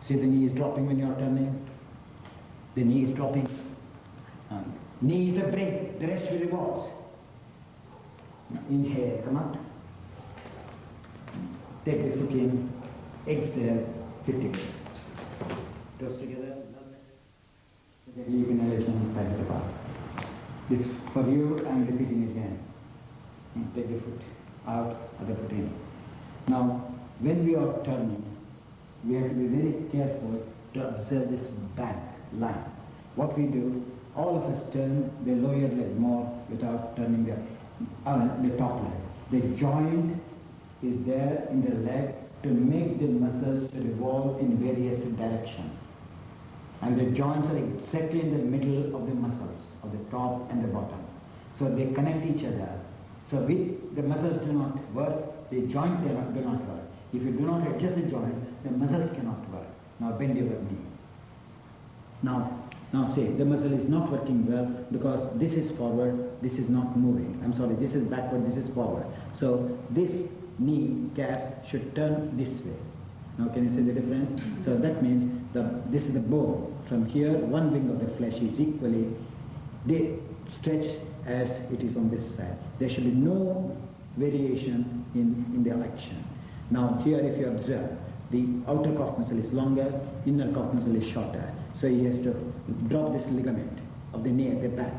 See the knee is dropping when you are turning. The knee is dropping. Knee is the brake, the rest will revolves. Inhale, come up. Take the foot in, exhale, 50. Toes together. Deep inhalation, side apart. This for you, I am repeating again. Take the foot out, other foot in. Now, when we are turning, we have to be very careful to observe this back line. What we do, all of us turn the lower leg more without turning the top leg. The joint is there in the leg to make the muscles to revolve in various directions. And the joints are exactly in the middle of the muscles, of the top and the bottom. So they connect each other. So if the muscles do not work, the joint do not work. If you do not adjust the joint, the muscles cannot work. Now bend your knee. Now say, the muscle is not working well because this is forward, this is not moving. I'm sorry, this is backward, this is forward. So this knee cap should turn this way. Now can you see the difference? So that means this is the bone. From here, one wing of the flesh is equally stretched as it is on this side. There should be no variation in the action. Now here if you observe, the outer calf muscle is longer, inner calf muscle is shorter. So he has to drop this ligament of the knee at the back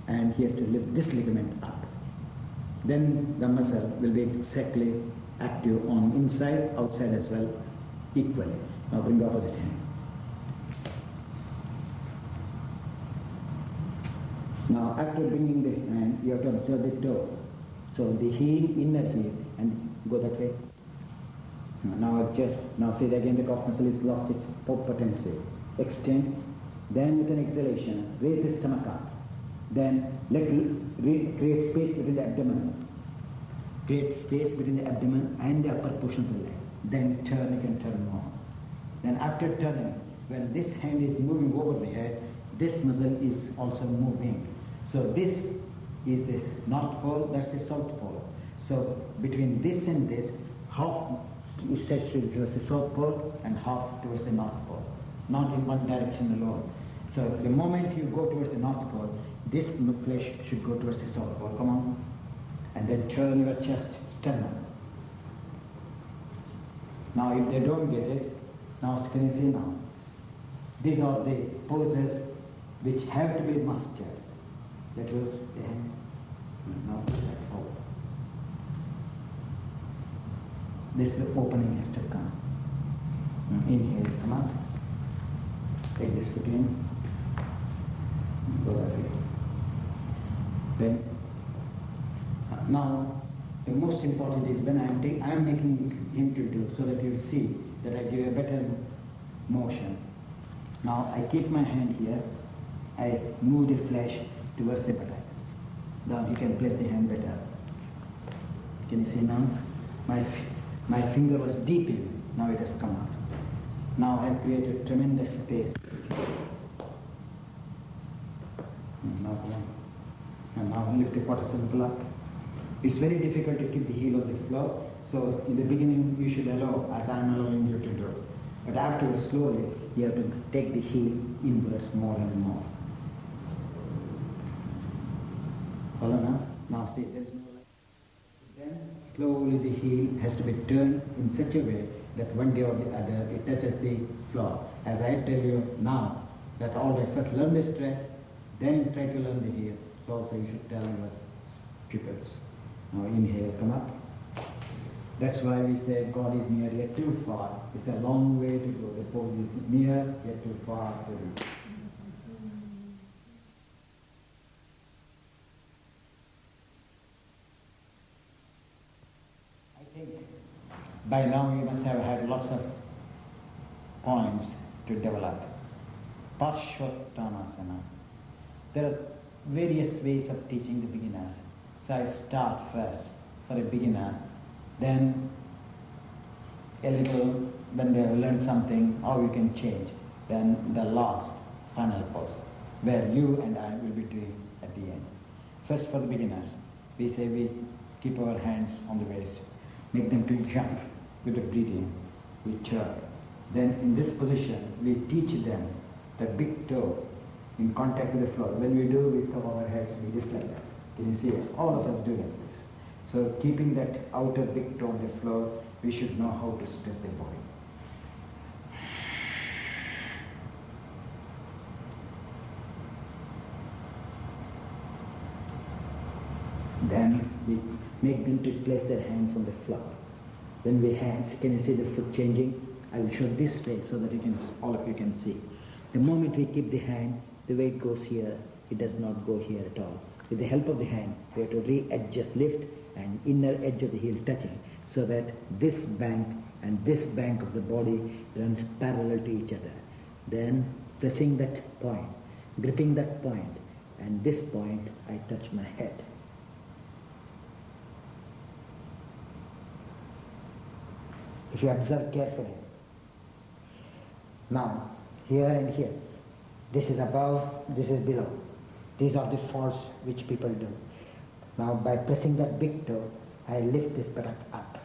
and he has to lift this ligament up. Then the muscle will be exactly active on inside, outside as well, equally. Now bring the opposite hand. Now after bringing the hand, you have to observe the toe. So the heel, inner heel, and go that way. Now say again the calf muscle is lost its potency. Extend, then with an exhalation, raise the stomach up. Then create space between the abdomen. Create space between the abdomen and the upper portion of the leg. Then turn, you can turn more. Then after turning, when this hand is moving over the head, this muscle is also moving. So this is this north pole, that's the south pole. So between this and this, half is set towards the south pole and half towards the north pole. Not in one direction alone. So the moment you go towards the north pole, this flesh should go towards the south pole. Come on. And then turn your chest, sternum. Now if they don't get it, now can you see now? These are the poses which have to be mastered. That was the hand. Now that forward. This opening has to come. Inhale, come out. Take this foot in. Go that way. Then, now, the most important is when I am making him to do, so that you see that I give a better motion. Now, I keep my hand here. I move the flesh towards the buttock. Now, you can place the hand better. Can you see now? My finger was deep in. Now it has come out. Now I have created tremendous space. And now lift the quadriceps up. It's very difficult to keep the heel on the floor. So in the beginning you should allow, as I am allowing you to do. But afterwards slowly you have to take the heel inwards more and more. Follow now? Now see, there is no light. Then slowly the heel has to be turned in such a way that one day or the other it touches the floor. As I tell you now, that all right, first learn the stretch, then try to learn the heel. So also you should tell your pupils. Now inhale, come up. That's why we say God is near yet too far. It's a long way to go. The pose is near yet too far to reach. I think by now you must have had lots of points to develop. Parshvottanasana. There are various ways of teaching the beginners. So I start first for a beginner, then a little, when they have learned something, how you can change. Then the last, final pose, where you and I will be doing at the end. First for the beginners, we say we keep our hands on the waist, make them to jump with the breathing, we turn. Then in this position, we teach them the big toe in contact with the floor. When we do, we cover our heads, we lift like that. Can you see it? All of us do like this. So keeping that outer big toe on the floor, we should know how to stretch the body. Then we make them to place their hands on the floor. When we hands, can you see the foot changing? I will show this way so that you can, all of you can see. The moment we keep the hand, the weight goes here, it does not go here at all. With the help of the hand, we have to readjust, lift, and inner edge of the heel touching, so that this bank and this bank of the body runs parallel to each other. Then pressing that point, gripping that point, and this point, I touch my head. If you observe carefully, now here and here, this is above, this is below. These are the faults which people do. Now by pressing that big toe, I lift this buttock up.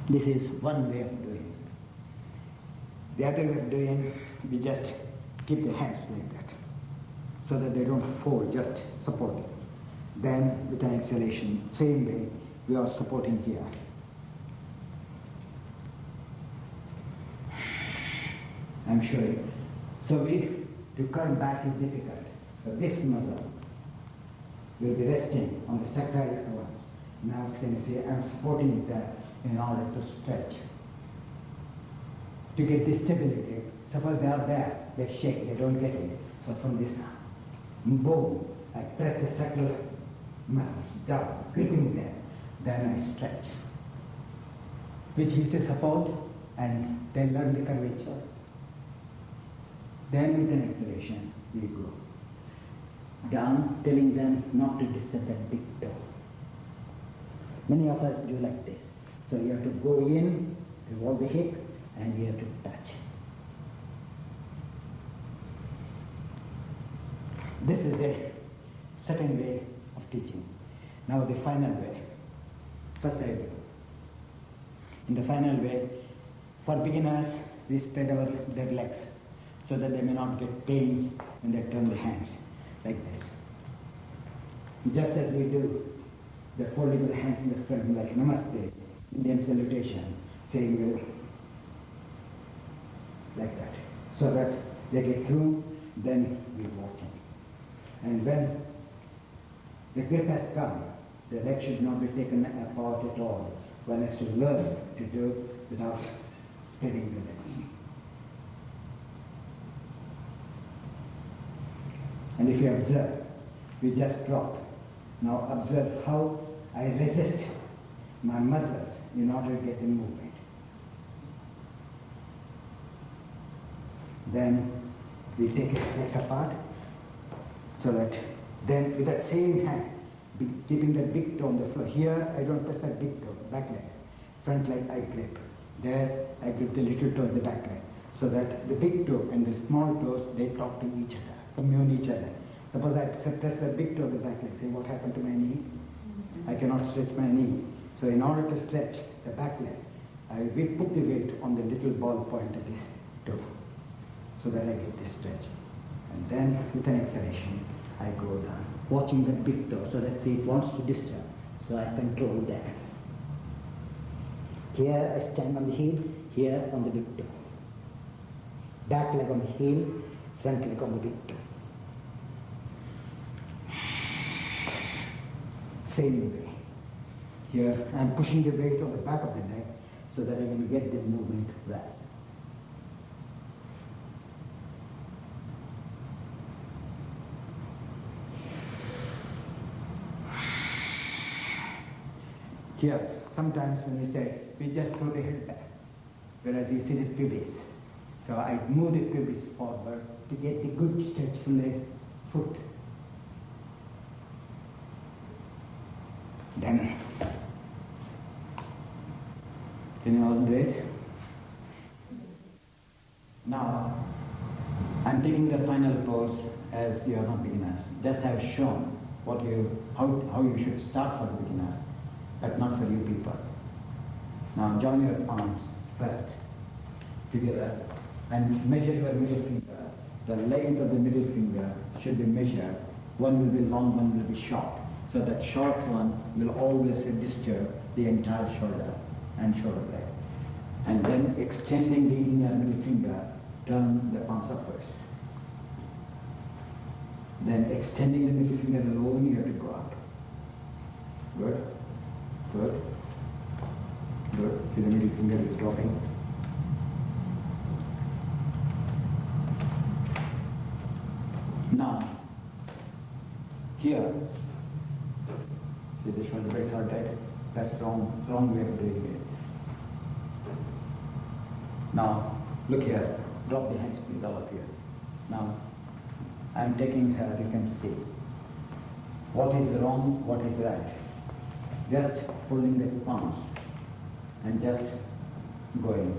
This is one way of doing it. The other way of doing it, we just keep the hands like that, so that they don't fold, just support it. Then with an exhalation, same way, we are supporting here. I'm showing. So to curl back is difficult. So this muscle will be resting on the sacral ones. Now can you see I'm supporting it there in order to stretch. To get this stability, suppose they are there, they shake, they don't get it. So from this boom, I press the sacral muscles down, gripping them, then I stretch, which gives a support, and then learn the curvature. Then with an exhalation, we go down, telling them not to disturb that big toe. Many of us do like this. So you have to go in, revolve the hip, and you have to touch. This is the second way of teaching. Now the final way. First I do. In the final way, for beginners, we spread their legs so that they may not get pains when they turn the hands, like this. Just as we do the folding of the hands in the front, like Namaste, Indian salutation, saying like that, so that they get through, then we walk in. And when the grip has come, the leg should not be taken apart at all. One has to learn to do without spreading the legs. And if you observe, we just drop. Now observe how I resist my muscles in order to get the movement. Then we take it legs apart, so that then with that same hand, keeping that big toe on the floor. Here I don't press that big toe, back leg. Front leg I grip. There I grip the little toe in the back leg. So that the big toe and the small toes, they talk to each other, commune each other. Suppose I press the big toe of the back leg, say what happened to my knee? I cannot stretch my knee. So in order to stretch the back leg, we put the weight on the little ball point of this toe, so that I get this stretch. And then with an exhalation, I go down, watching the big toe, so that it wants to disturb. So I control that. Here I stand on the heel, here on the big toe. Back leg on the heel, front leg on the big toe. Same way. Here I am pushing the weight on the back of the neck so that I can get the movement well. Here, sometimes when we say, we just throw the head back, whereas you see the pubis. So I move the pubis forward to get the good stretch from the foot. Then, can you all do it? Now, I'm taking the final pose as you are not beginners. Just have shown how you should start for the beginners, but not for you people. Now join your arms first together and measure your middle finger. The length of the middle finger should be measured. One will be long, one will be short. So that short one will always disturb the entire shoulder and shoulder blade. And then extending the inner middle finger, turn the palms upwards. Then extending the middle finger and lowering it to go up. Good. Good. Good. See, the middle finger is dropping. Now, here, see the shoulder blades are dead. That's wrong way of doing it. Now, look here. Drop the hands please all up here. Now, I'm taking her, you can see. What is wrong, what is right. Just pulling the palms and just going.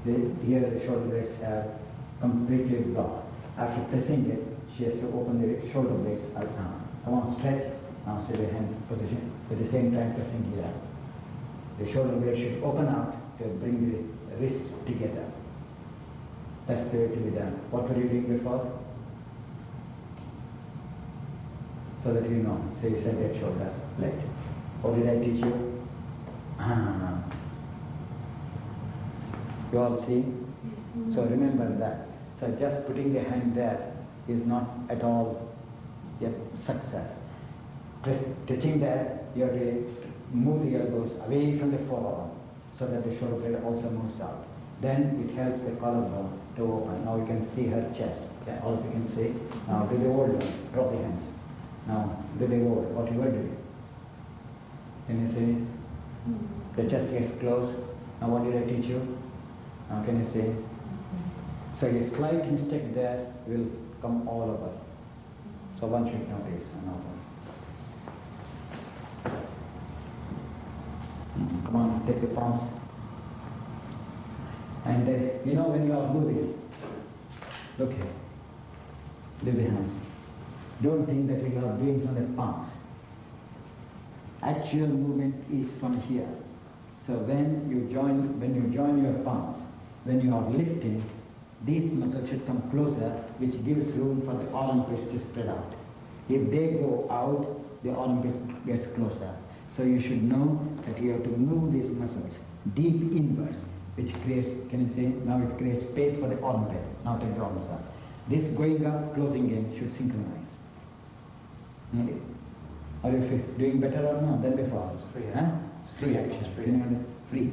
Here the shoulder blades have completely blocked. After pressing it, she has to open the shoulder blades out now. Come on, stretch. Now see the hand position. At the same time pressing here. The shoulder blade should open out to bring the wrist together. That's the way to be done. What were you doing before? So that you know. So you said head, shoulder, leg. What did I teach you? You all see? So remember that. So just putting the hand there is not at all a success. Just touching there, you have to move the elbows away from the forearm so that the shoulder blade also moves out. Then it helps the collarbone to open. Now you can see her chest. Okay? All of you can see. Now do the old one. Drop the hands. Now do the old. What you were doing. Can you see? The chest gets closed. Now what did I teach you? Now can you see? So a slight mistake there will come all over. So one should notice another. Come on, take the palms. And you know when you are moving, look here, leave the hands. Don't think that you are doing from the palms. Actual movement is from here. So when you join your palms, when you are lifting, these muscles should come closer, which gives room for the armpits to spread out. If they go out, the armpits gets closer. So you should know that you have to move these muscles deep inwards, which creates, can you see, now it creates space for the armpit. Now take the arms up. This going up, closing in should synchronize. Are you doing better or not than before? It's free. Huh? It's free action. Free.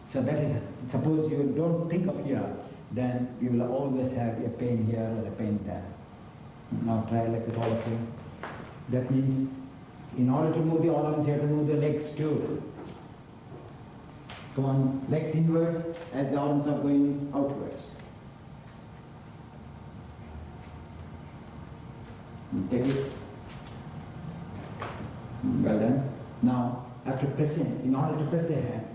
So that is, suppose you don't think of here, then you will always have a pain here or a pain there. Now try like with all of you. That means in order to move the arms, you have to move the legs too. Come on, legs inwards as the arms are going outwards. Take it. Well done. Now, after pressing, in order to press the hand,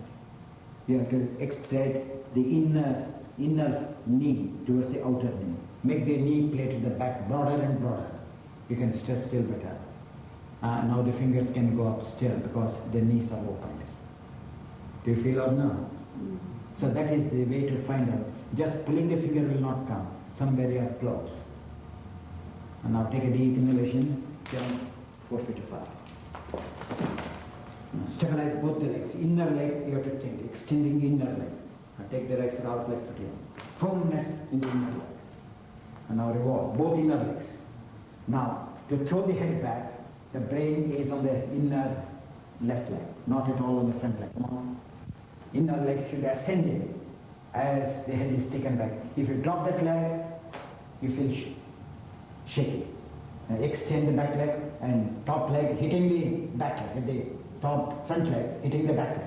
you have to extend the inner knee towards the outer knee. Make the knee plate to the back broader and broader. You can stretch still better. Now the fingers can go up still because the knees are opened. Do you feel or no? So that is the way to find out. Just pulling the finger will not come. Somewhere you are close. And now take a deep inhalation. jump 4 feet apart. Stabilize both the legs. Inner leg, you have to think, extending inner leg. Now take the right foot out, left foot in. Firmness in the inner leg. And now revolve, both inner legs. Now, to throw the head back, the brain is on the inner left leg, not at all on the front leg. Come on. Inner leg should ascend as the head is taken back. If you drop that leg, you feel shaky. Now extend the back leg and top leg hitting the back leg, the top front leg hitting the back leg.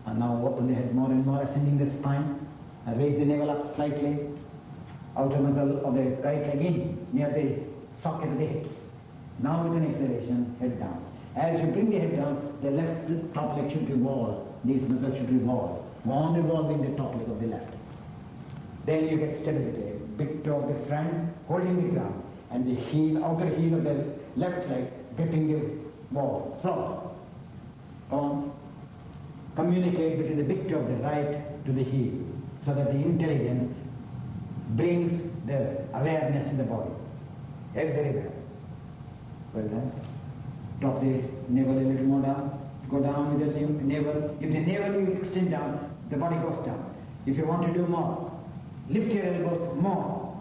And now open the head more and more, ascending the spine. And raise the navel up slightly. Outer muscle of the right leg in, near the socket of the hips. Now with an exhalation, head down. As you bring the head down, the left top leg should revolve. These muscles should revolve. Go on revolving the top leg of the left. Then you get stability. Big toe of the front holding the ground, and the heel, outer heel of the left leg gripping the wall. So, communicate between the big toe of the right to the heel, so that the intelligence brings the awareness in the body. Very well. Well done. Drop the navel a little more down. Go down with the navel. If the navel you extend down, the body goes down. If you want to do more, lift your elbows more.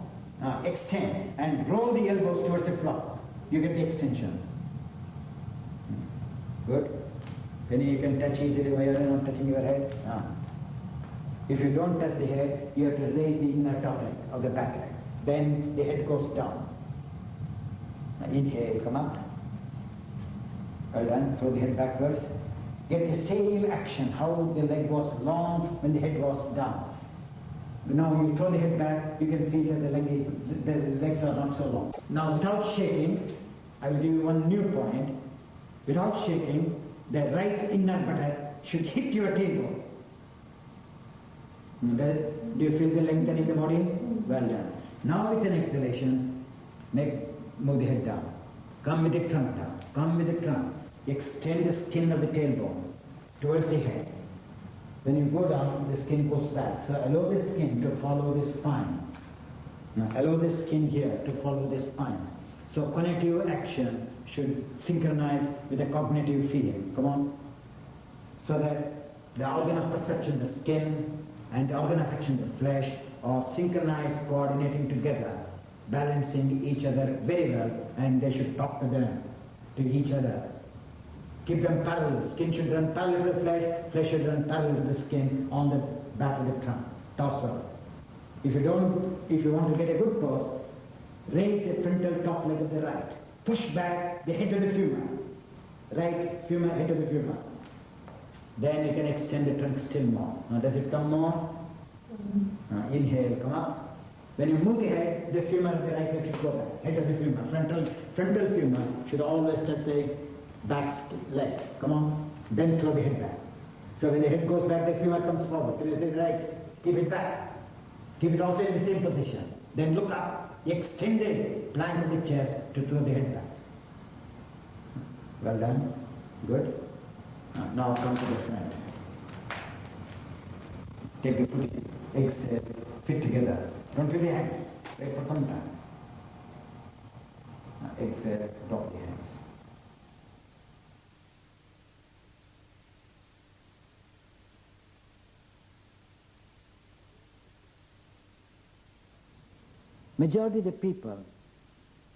Extend and roll the elbows towards the floor. You get the extension. Good. Then you can touch easily while you are not touching your head. If you don't touch the head, you have to raise the inner top leg of the back leg. Then the head goes down. Now inhale, come up. Well done. Throw the head backwards. Get the same action, how the leg was long when the head was down. Now you throw the head back, you can feel that the legs are not so long. Now without shaking, I will give you one new point. Without shaking, the right inner buttock should hit your tailbone. Do you feel the lengthening in the body? Well done. Now with an exhalation, move the head down. Come with the trunk down. Come with the trunk. Extend the skin of the tailbone towards the head. When you go down, the skin goes back. So allow the skin to follow the spine. Now allow the skin here to follow the spine. So cognitive action should synchronize with the cognitive feeling. Come on. So that the organ of perception, the skin, and the organ of action, the flesh, are synchronized, coordinating together, balancing each other very well, and they should talk to each other. Keep them parallel. Skin should run parallel to the flesh should run parallel to the skin on the back of the trunk, torso. If you want to get a good pose, raise the frontal top leg of the right. Push back the head of the femur. Right femur, head of the femur. Then you can extend the trunk still more. Now does it come more? Inhale, come up. When you move the head, the femur of the right leg should go back. Head of the femur, frontal femur should always touch the back leg. Come on. Then throw the head back. So when the head goes back, the femur comes forward. Then you say, right, keep it back. Keep it also in the same position. Then look up. Extend the plank of the chest to throw the head back. Well done. Good. Now come to the front. Take the foot, exhale, feet together. Don't feel the hands. Wait for some time. Exhale, drop the hands. Majority of the people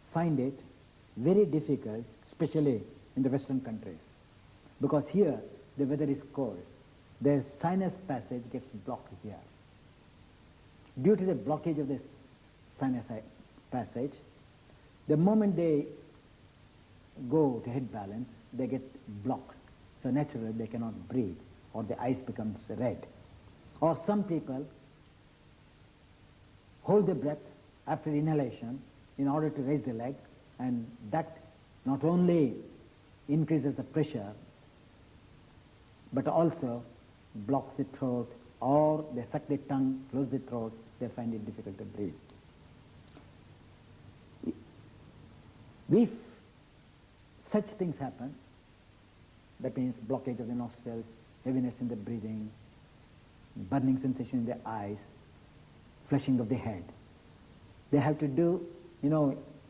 find it very difficult, especially in the Western countries, because here the weather is cold. The sinus passage gets blocked here. Due to the blockage of this sinus passage, the moment they go to head balance, they get blocked. So naturally they cannot breathe, or the eyes becomes red. Or some people hold the breath after inhalation in order to raise the leg, and that not only increases the pressure but also blocks the throat, or they suck the tongue, close the throat, they find it difficult to breathe. If such things happen, that means blockage of the nostrils, heaviness in the breathing, burning sensation in the eyes, flushing of the head, they have to do,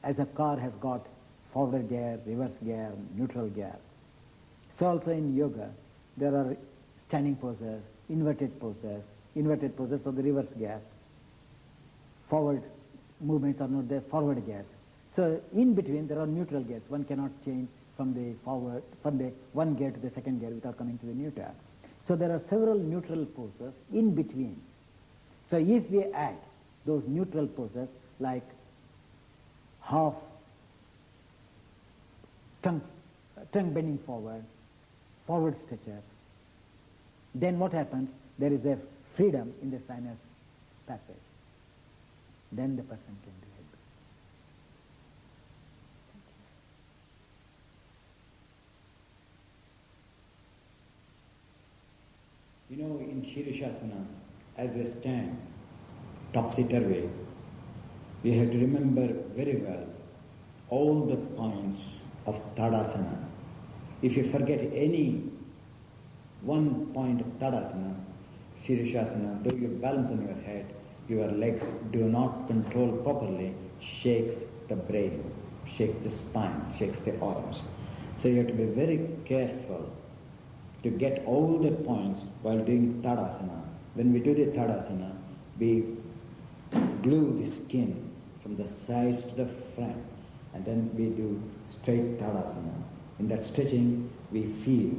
as a car has got forward gear, reverse gear, neutral gear. So also in yoga, there are standing poses, inverted poses of the reverse gear. Forward movements are not there, forward gears. So in between there are neutral gears. One cannot change from the one gear to the second gear without coming to the neutral. So there are several neutral poses in between. So if we add those neutral poses like half tongue bending forward stretches, then what happens? There is a freedom in the sinus passage. Then the person can do head balance. You know, in Shirishasana, as we stand topsy-turvy, we have to remember very well all the points of Tadasana. If you forget any one point of Tadasana, Shirishasana, though you balance on your head, your legs do not control properly, shakes the brain, shakes the spine, shakes the arms. So you have to be very careful to get all the points while doing Tadasana. When we do the Tadasana, we glue the skin from the sides to the front, and then we do straight Tadasana. In that stretching, we feel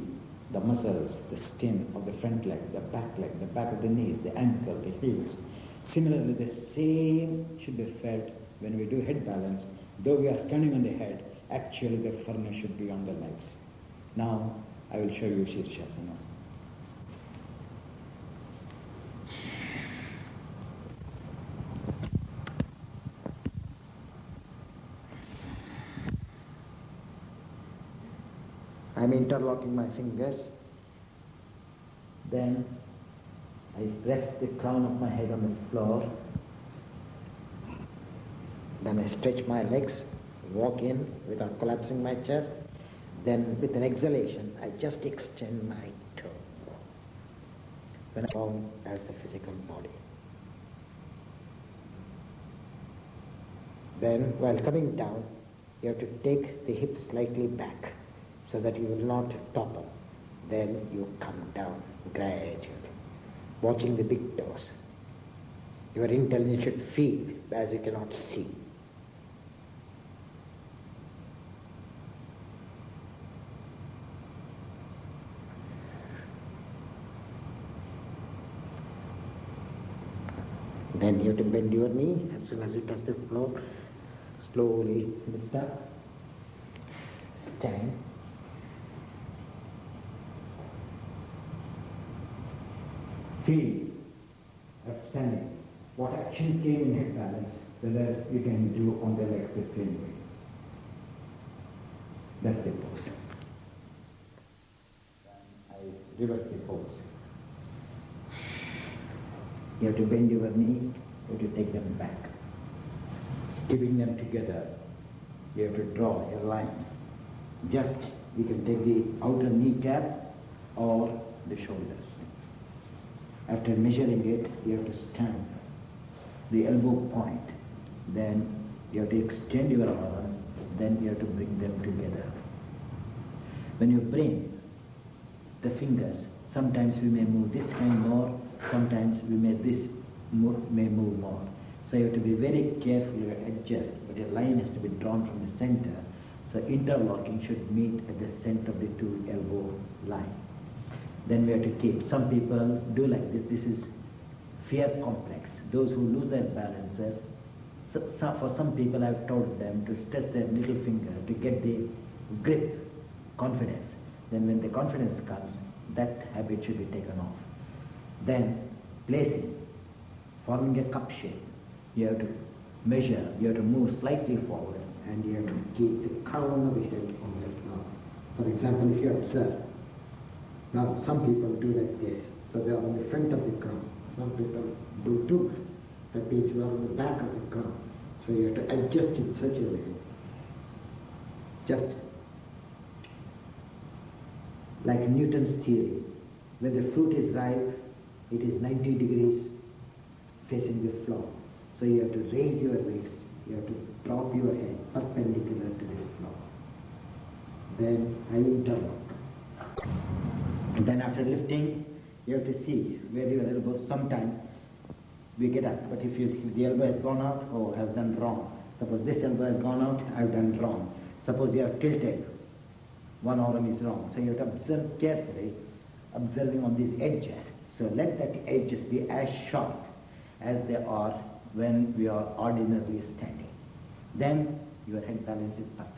the muscles, the skin of the front leg, the back of the knees, the ankle, the heels. Similarly, the same should be felt when we do head balance. Though we are standing on the head, actually the firmness should be on the legs. Now, I will show you Shirishasana. I am interlocking my fingers. Then I rest the crown of my head on the floor. Then I stretch my legs, walk in without collapsing my chest. Then with an exhalation, I just extend my toe. When I down as the physical body. Then while coming down, you have to take the hips slightly back so that you will not topple. Then you come down gradually, watching the big toes. Your intelligence should feel as you cannot see. Then you have to bend your knee as soon as you touch the floor. Slowly lift up, stand. Feel of standing. What action came in head balance, whether you can do on the legs the same way. That's the pose. Then I reverse the pose. You have to bend your knee, you have to take them back. Keeping them together, you have to draw a line. Just, you can take the outer kneecap or the shoulders. After measuring it, you have to stamp the elbow point. Then you have to extend your arm, then you have to bring them together. When you bring the fingers, sometimes we may move this hand more, sometimes we may move more. So you have to be very careful to adjust, but a line has to be drawn from the center. So interlocking should meet at the center of the two elbow line. Then we have to keep. Some people do like this. This is fear complex. Those who lose their balances, for some people I've told them to stretch their little finger to get the grip, confidence. Then when the confidence comes, that habit should be taken off. Then placing, forming a cup shape. You have to measure, you have to move slightly forward, and you have to keep the crown of the head on the floor. For example, if you observe, now some people do like this, so they are on the front of the crown. Some people do too. That means you are on the back of the crown. So you have to adjust in such a way. Just like Newton's theory, when the fruit is ripe, it is 90 degrees facing the floor. So you have to raise your waist, you have to drop your head perpendicular to the floor. Then I interlock. And then after lifting, you have to see where your elbow, sometimes we get up, but if the elbow has gone out, oh, I've done wrong. Suppose this elbow has gone out, I've done wrong. Suppose you have tilted, one arm is wrong. So you have to observe carefully, observing on these edges. So let that edges be as sharp as they are when we are ordinarily standing. Then your head balance is perfect.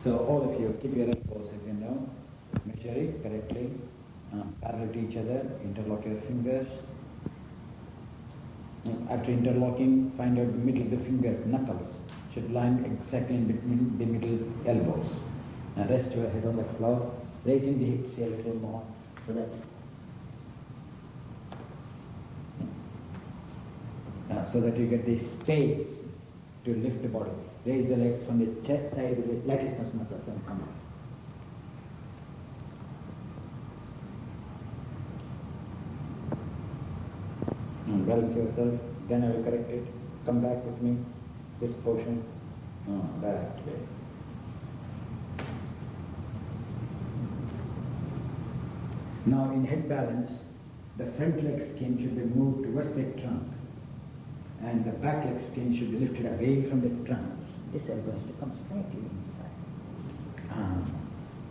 So all of you, keep your elbows, as you know, measure it correctly, parallel to each other, interlock your fingers. After interlocking, find out the middle of the fingers, knuckles, should line exactly in between the middle elbows. Now rest your head on the floor, raising the hips a little more, so that you get the space to lift the body. Raise the legs from the chest side of the latissimus muscles and come up. Balance yourself, then I will correct it. Come back with me, this portion, that way. Now in head balance, the front leg skin should be moved towards the trunk and the back leg skin should be lifted away from the trunk. This elbow has to come slightly inside.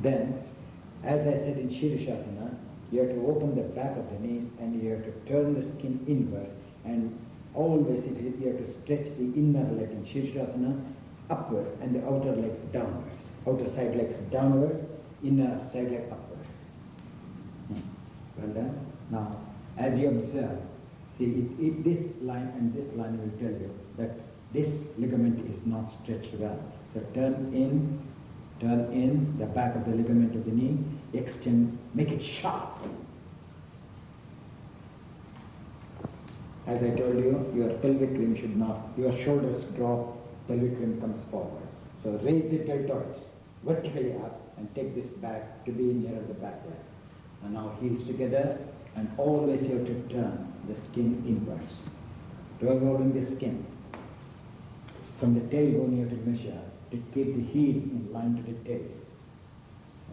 Then, as I said in Shirishasana, you have to open the back of the knees and you have to turn the skin inwards, and always you have to stretch the inner leg in Shirishasana upwards and the outer leg downwards. Outer side legs downwards, inner side leg upwards. Well done. Now, as you observe, see, this line and this line will tell you that this ligament is not stretched well. So turn in the back of the ligament of the knee, extend, make it sharp. As I told you, your pelvic rim should not, your shoulders drop, pelvic rim comes forward. So raise the deltoids vertically up and take this back to be near the back leg. And now heels together, and always you have to turn the skin inwards, revolving the skin. From the tailbone you have to measure to keep the heel in line to the tail.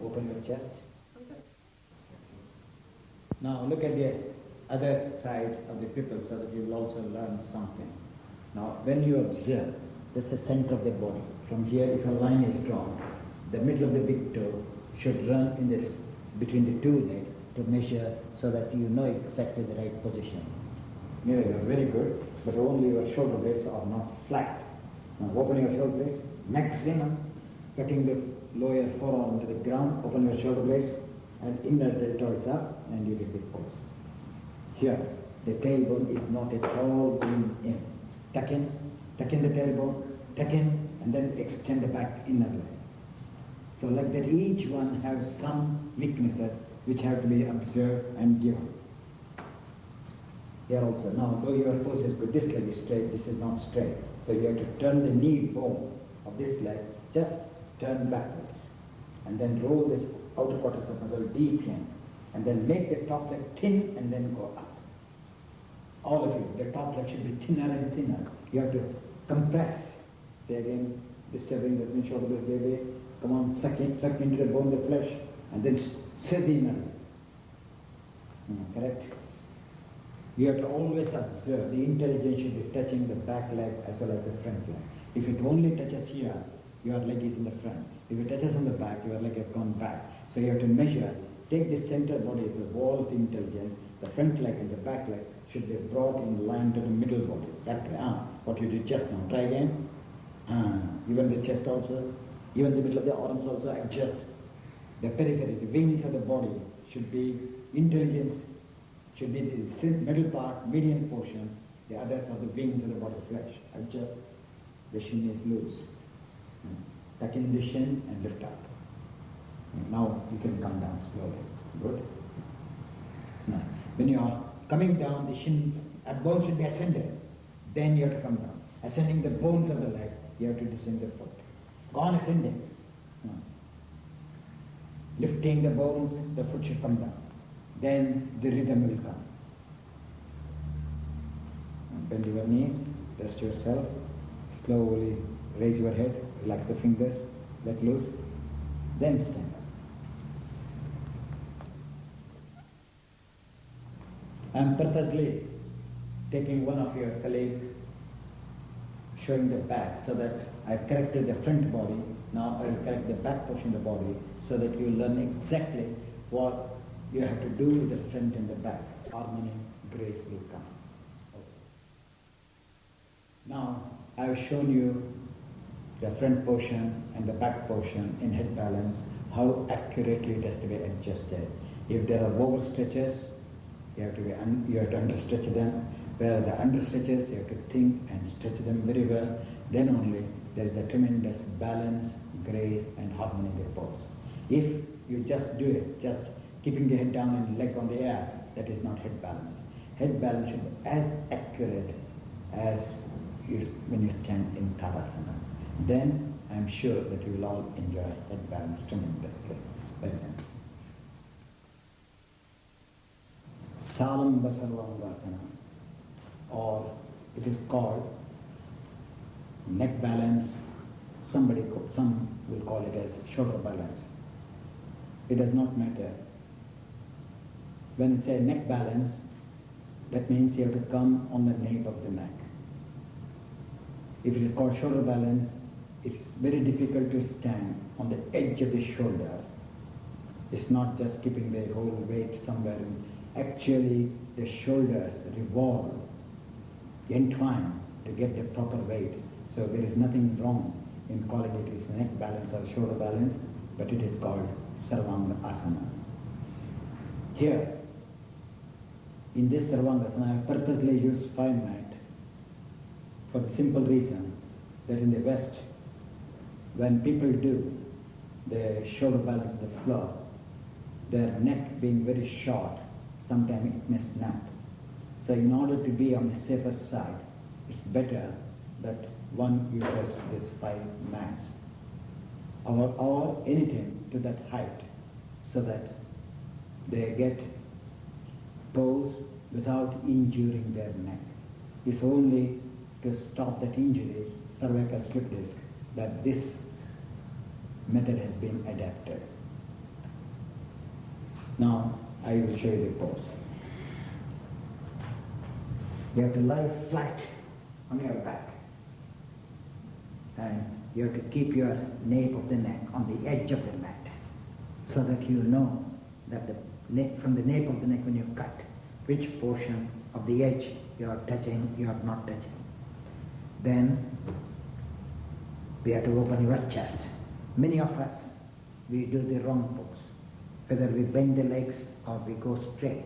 Open your chest. Now look at the other side of the pupil so that you will also learn something. Now when you observe, this is the center of the body. From here, if a line is drawn, the middle of the big toe should run in this between the two legs to measure so that you know exactly the right position. Yeah, you're very good, but only your shoulder blades are not flat. Now open your shoulder blades, maximum, cutting the lower forearm to the ground, open your shoulder blades, and inner deltoids up, and you get the pose. Here, the tailbone is not at all going in. Tuck in the tailbone, tuck in, and then extend the back inner leg. So like that, each one has some weaknesses which have to be observed and given. Here also, now though your pose is good, this leg is straight, this is not straight. So you have to turn the knee bone of this leg, just turn backwards. And then roll this outer quarters of muscle deep in. And then make the top leg thin and then go up. All of you, the top leg should be thinner and thinner. You have to compress. Say again, disturbing the shoulder blade, baby. Come on, suck into the bone, the flesh, and then set the inner leg. Correct? You have to always observe. The intelligence should be touching the back leg as well as the front leg. If it only touches here, your leg is in the front. If it touches on the back, your leg has gone back. So you have to measure. Take the center body as the wall of the intelligence. The front leg and the back leg should be brought in line to the middle body. That way. What you did just now. Try again. Even the chest also. Even the middle of the arms also. Adjust. The periphery, the wings of the body should be intelligence. Should be the middle part, median portion. The others are the wings of the body, flesh. Adjust. The shin is loose. Tuck in the shin and lift up. Now you can come down slowly. Good. Now, when you are coming down, the shins, bone should be ascended. Then you have to come down. Ascending the bones of the legs, you have to descend the foot. Gone ascending. Lifting the bones, the foot should come down. Then the rhythm will come. Bend your knees, Rest yourself. Slowly raise your head, relax the fingers, let loose, then stand up. I am purposely taking one of your colleagues, showing the back, so that I corrected the front body. Now I will correct the back portion of the body, so that you learn exactly what you have to do with the front and the back. Harmony, grace will come. Now I have shown you the front portion and the back portion in head balance, how accurately it has to be adjusted. If there are overstretches, you have to understretch them. Where the understretches, you have to think and stretch them very well. Then only there is a tremendous balance, grace and harmony in the pose. If you just do it, just keeping the head down and leg on the air, that is not head balance. Head balance should be as accurate as when you stand in Tadasana. Then I am sure that you will all enjoy head balance tremendously. Very nice. Salamba Sarvangasana, or it is called neck balance. Some will call it as shoulder balance. It does not matter. When it's a neck balance, that means you have to come on the nape of the neck. If it is called shoulder balance, it's very difficult to stand on the edge of the shoulder. It's not just keeping the whole weight somewhere. Actually, the shoulders revolve, entwine to get the proper weight. So there is nothing wrong in calling it as neck balance or shoulder balance, but it is called Sarvanga Asana. Here, in this Sarvanga Asana, I have purposely used 5 mat for the simple reason that in the West, when people do the shoulder balance on the floor, their neck being very short, sometimes it may snap. So in order to be on the safer side, it's better that one uses these 5 mats or anything to that height, so that they get pose without injuring their neck. It's only to stop that injury, cervical slip disc, that this method has been adapted. Now I will show you the pose. You have to lie flat on your back, and you have to keep your nape of the neck on the edge of the mat, so that you know that from the nape of the neck when you cut, which portion of the edge you are touching, you are not touching. Then we have to open your chest. Many of us, we do the wrong pose. Whether we bend the legs or we go straight.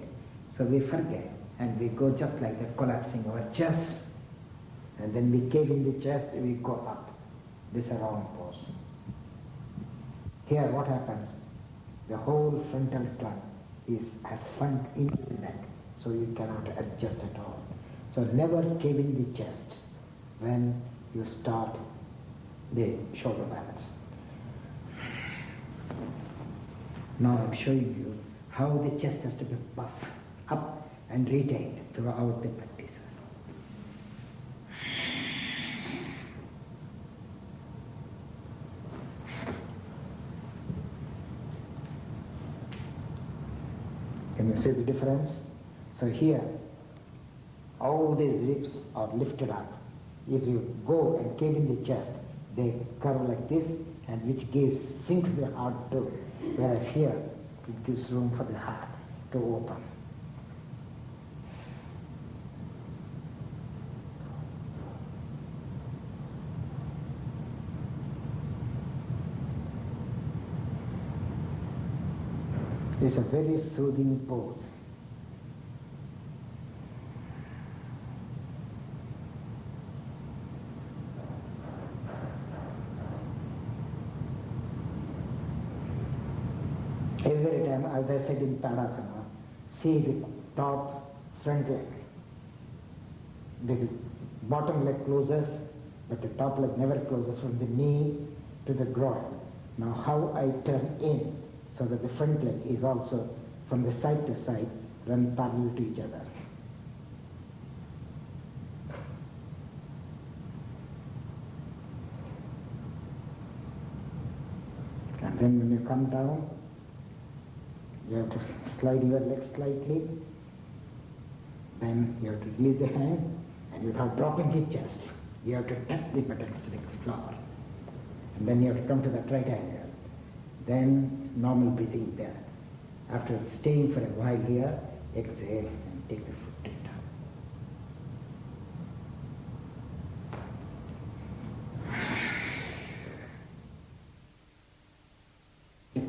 So we forget and we go just like that, collapsing our chest, and then we cave in the chest, we go up. This is a wrong pose. Here what happens? The whole frontal trunk has sunk into the neck, so you cannot adjust at all. So never cave in the chest when you start the shoulder balance. Now I'm showing you how the chest has to be puffed up and retained throughout the practices. Can you see the difference? So here, all these ribs are lifted up. If you go and cave in the chest, they curve like this, and which sinks the heart too. Whereas here, it gives room for the heart to open. It's a very soothing pose. Every time, as I said in Tadasana, see the top front leg. The bottom leg closes, but the top leg never closes from the knee to the groin. Now how I turn in, so that the front leg is also from the side to side run parallel to each other. Then when you come down, you have to slide your legs slightly. Then you have to release the hand, and without dropping the chest, you have to tap the buttocks to the floor. And then you have to come to that right angle. Then normal breathing there. After staying for a while here, exhale and take the foot to the top.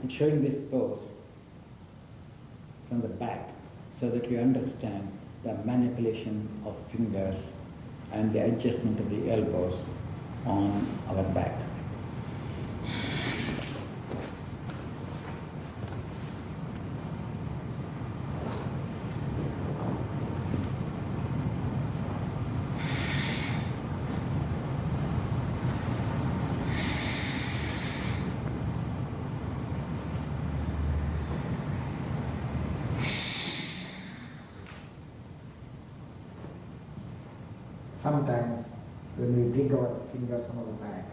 Showing this pose from the back so that you understand the manipulation of fingers and the adjustment of the elbows on our back. Sometimes when we bring our fingers on our back,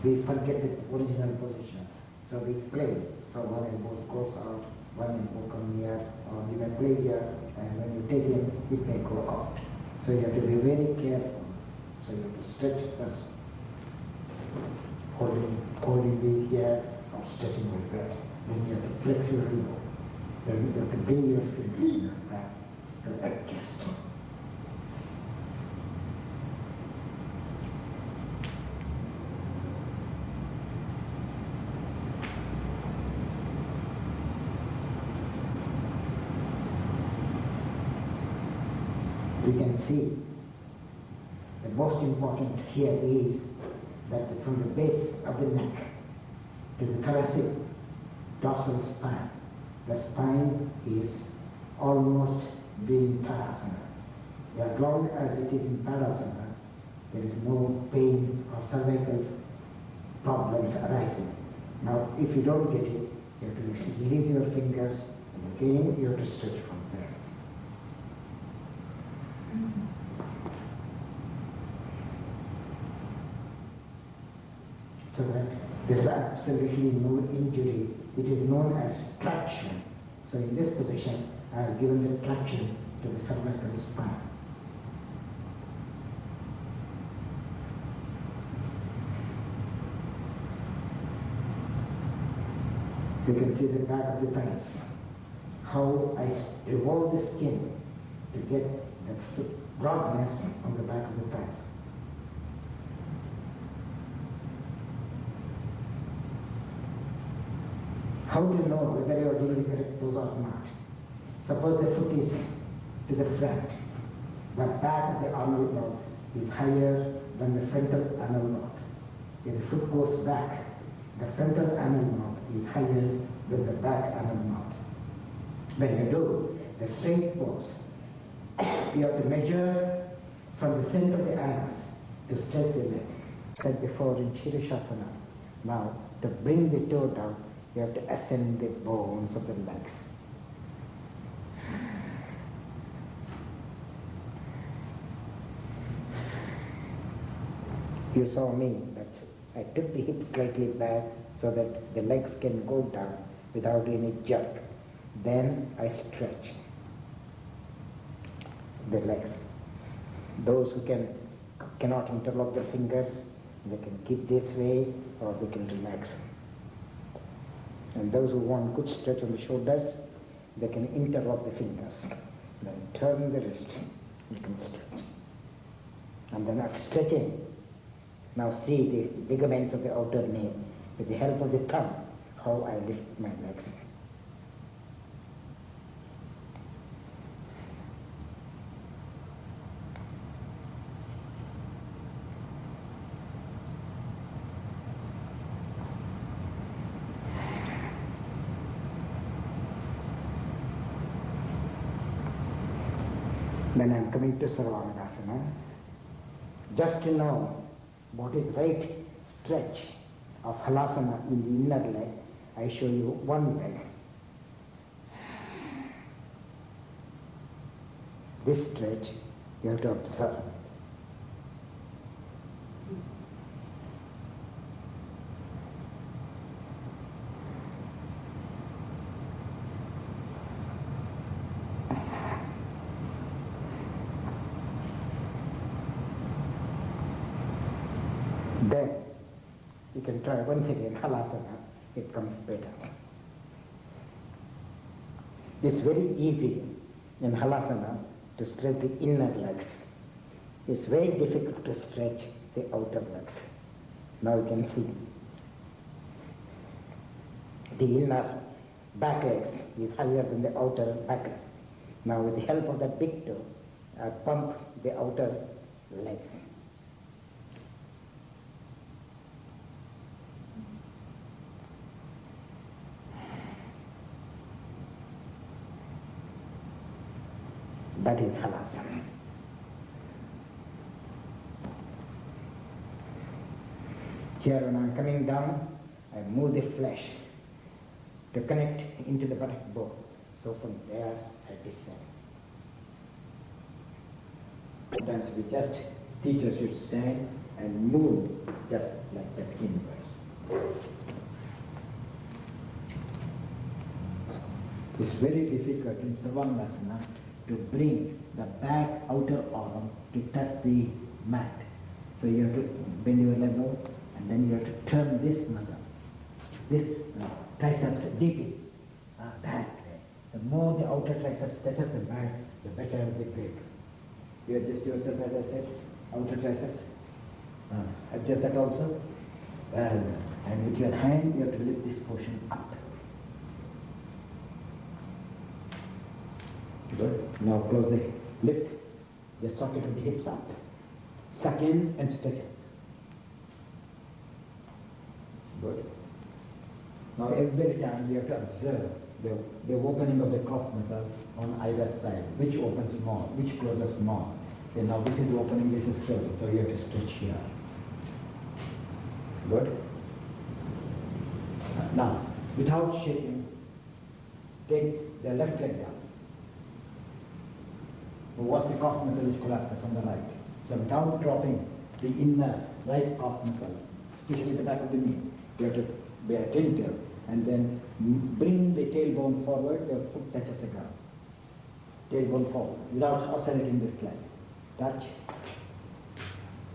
we forget the original position. So we play. So one elbow goes out, one elbow comes here, or we may play here, and when you take in, it may go out. So you have to be very careful. So you have to stretch first, holding the here, or stretching like that. Then you have to flex your elbow. Then you have to bring your fingers on your back to adjust. We can see the most important here is that from the base of the neck to the thoracic dorsal spine, the spine is almost being Tadasana. As long as it is in Tadasana, there is no pain or cervical problems arising. Now, if you don't get it, you have to release your fingers, and again you have to stretch from there. So that there is absolutely no injury. It is known as traction. So in this position, I have given the traction to the cervical spine. You can see the back of the thighs. How I revolve the skin to get the broadness on the back of the thighs. How to know whether you are doing the correct pose or not? Suppose the foot is to the front. The back of the anal knot is higher than the frontal anal knot. If the foot goes back, the frontal anal knot is higher than the back anal knot. When you do the straight pose, you have to measure from the center of the anus to stretch the leg. Said before in Shirishasana. Now, to bring the toe down, you have to ascend the bones of the legs. You saw me, I took the hips slightly back so that the legs can go down without any jerk. Then I stretch the legs. Those who cannot interlock their fingers, they can keep this way or they can relax. And those who want good stretch on the shoulders, they can interlock the fingers. Then turn the wrist, you can stretch. And then after stretching, now see the ligaments of the outer knee with the help of the thumb, how I lift my legs. Then I am coming to Sarvangasana. Just to know what is right stretch of halasana in the inner leg, I show you one leg. This stretch you have to observe. can try once again halasana, it comes better. It's very easy in halasana to stretch the inner legs. It's very difficult to stretch the outer legs. Now you can see the inner back legs is higher than the outer back leg. Now with the help of that big toe, I pump the outer legs. That is halasana. Here when I am coming down, I move the flesh to connect into the buttock bone. So from there I descend. Sometimes we just, teacher should stand and move just like that inwards. It's very difficult in Sarvangasana to bring the back outer arm to touch the mat. So you have to bend your level and then you have to turn this muscle. This triceps deep in, back. The more the outer triceps touches the back, the better the grip. You adjust yourself as I said, outer triceps. Adjust that also. And with your hand you have to lift this portion up. Good. Now close the lift, the socket of the hips up. Suck in and stretch it. Good. Now every time you have to observe the opening of the calf muscle on either side. Which opens more, which closes more. Say now this is opening, this is closing, so you have to stretch here. Good. Now, without shaking, take the left leg down. What's the calf muscle which collapses on the right? So without dropping the inner right calf muscle, especially the back of the knee, you have to be attentive and then bring the tailbone forward, your foot touches the ground. Tailbone forward, without oscillating this leg. Touch.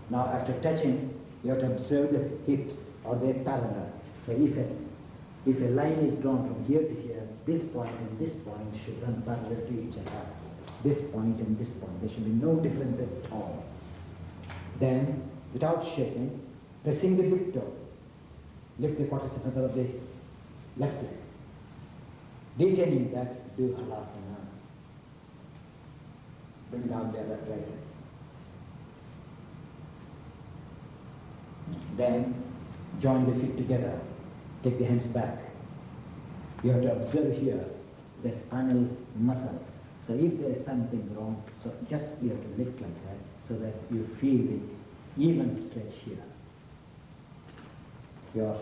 Now after touching, you have to observe the hips, are they parallel? So if a line is drawn from here to here, this point and this point should run parallel to each other. This point and this point, there should be no difference at all. Then, without shaking, pressing the big toe, lift the quadriceps muscle of the left leg. Detaining that, do halasana. Bring down the other right leg. Then, join the feet together. Take the hands back. You have to observe here the spinal muscles. So if there is something wrong, so just you have to lift like that so that you feel the even stretch here. You are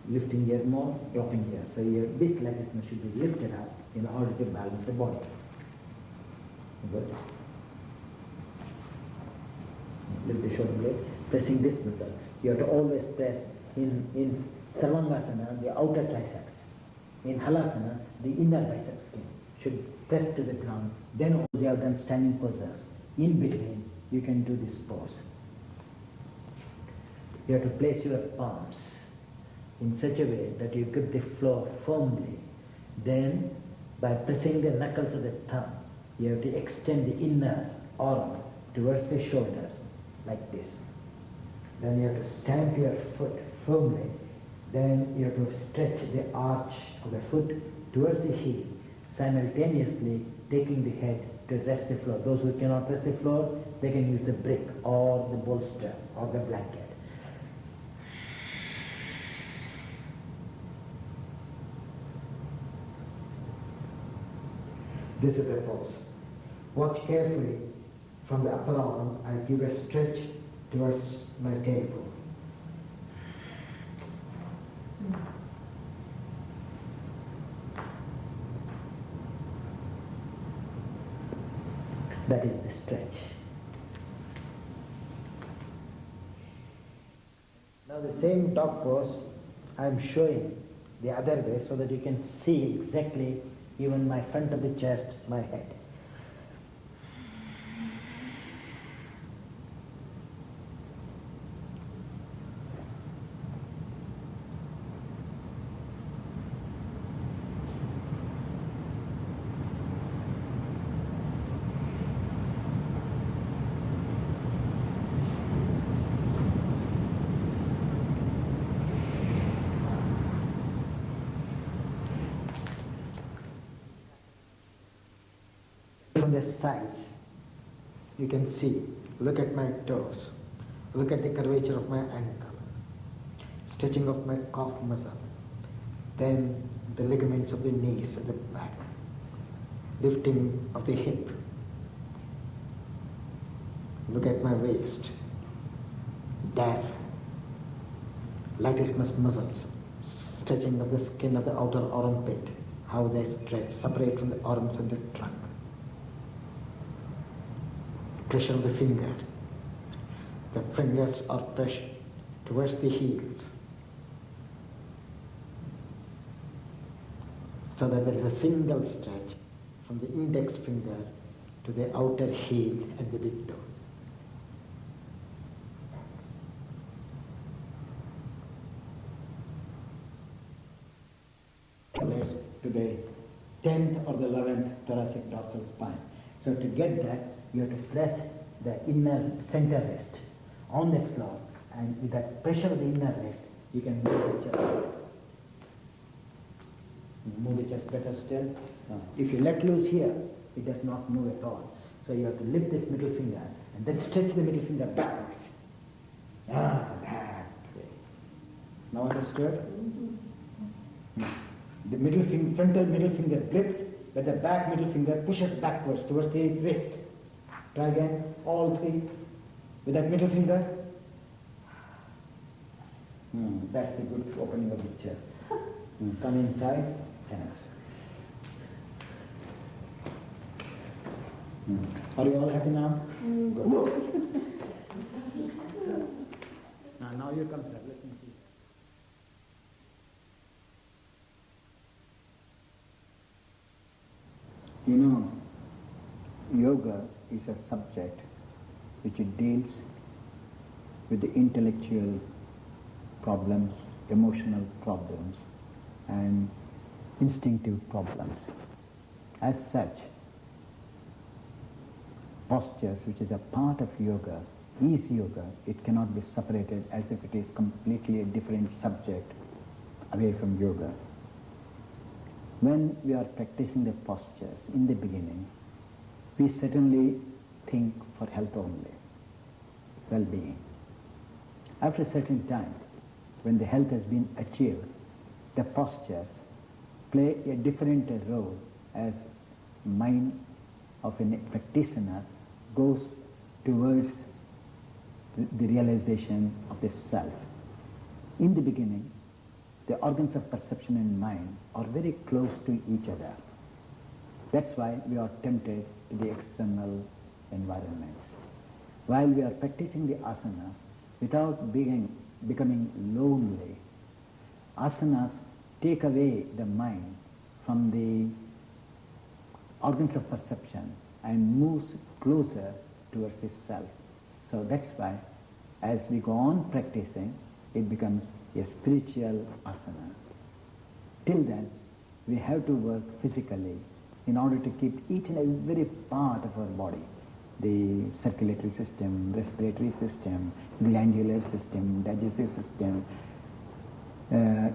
lifting here more, dropping here. So this leg should be lifted up in order to balance the body. Good. Lift the shoulder blade, pressing this muscle. You have to always press in Sarvangasana, the outer triceps. In Halasana, the inner bicep skin should press to the ground. Then also you have done standing poses. In between, you can do this pose. You have to place your palms in such a way that you grip the floor firmly. Then, by pressing the knuckles of the thumb, you have to extend the inner arm towards the shoulder, like this. Then you have to stamp your foot firmly. Then you have to stretch the arch of the foot towards the heel, simultaneously taking the head to rest the floor. Those who cannot rest the floor, they can use the brick or the bolster or the blanket. This is the pose. Watch carefully from the upper arm. I give a stretch towards my tailbone. That is the stretch. Now the same dog pose I am showing the other way so that you can see exactly even my front of the chest, my head. from the sides, you can see, look at my toes, look at the curvature of my ankle, stretching of my calf muscle, then the ligaments of the knees at the back, lifting of the hip. Look at my waist, diaphragm, latissimus muscles, stretching of the skin of the outer armpit, how they stretch, separate from the arms and the trunk. Pressure of the finger. The fingers are pressed towards the heels, so that there is a single stretch from the index finger to the outer heel at the big toe. To the 10th or the 11th thoracic dorsal spine. So to get that, you have to press the inner center wrist on the floor, and with that pressure of the inner wrist, you can move the chest. Move the chest better still. If you let loose here, it does not move at all. So you have to lift this middle finger and then stretch the middle finger backwards. That way. Now understood? The middle finger, frontal middle finger grips, but the back middle finger pushes backwards towards the wrist. Try again, all three. With that middle finger. That's the good opening of the chest. Come inside. Are you all happy now? Good. Now you come, sir. Let me see. You know, yoga is a subject which deals with the intellectual problems, emotional problems, and instinctive problems. As such, postures, which is a part of yoga, is yoga. It cannot be separated as if it is completely a different subject away from yoga. When we are practicing the postures in the beginning, we certainly think for health only, well-being. After a certain time, when the health has been achieved, the postures play a different role as mind of a practitioner goes towards the realization of the self. In the beginning, the organs of perception and mind are very close to each other. That's why we are tempted to the external environments. While we are practicing the asanas, without becoming lonely, asanas take away the mind from the organs of perception and moves closer towards the self. So that's why as we go on practicing, it becomes a spiritual asana. Till then, we have to work physically in order to keep each and every part of our body, the circulatory system, respiratory system, glandular system, digestive system,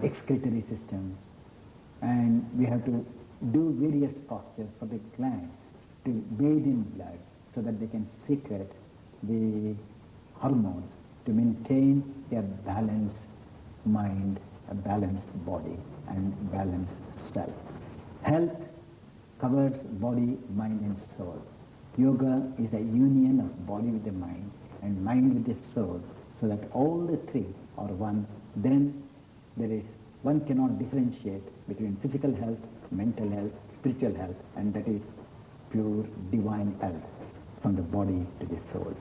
excretory system, and we have to do various postures for the glands to bathe in blood so that they can secrete the hormones to maintain a balanced mind, a balanced body, and balanced self. Health covers body, mind, and soul. Yoga is the union of body with the mind and mind with the soul, so that all the three are one. Then one cannot differentiate between physical health, mental health, spiritual health, and that is pure divine health from the body to the soul.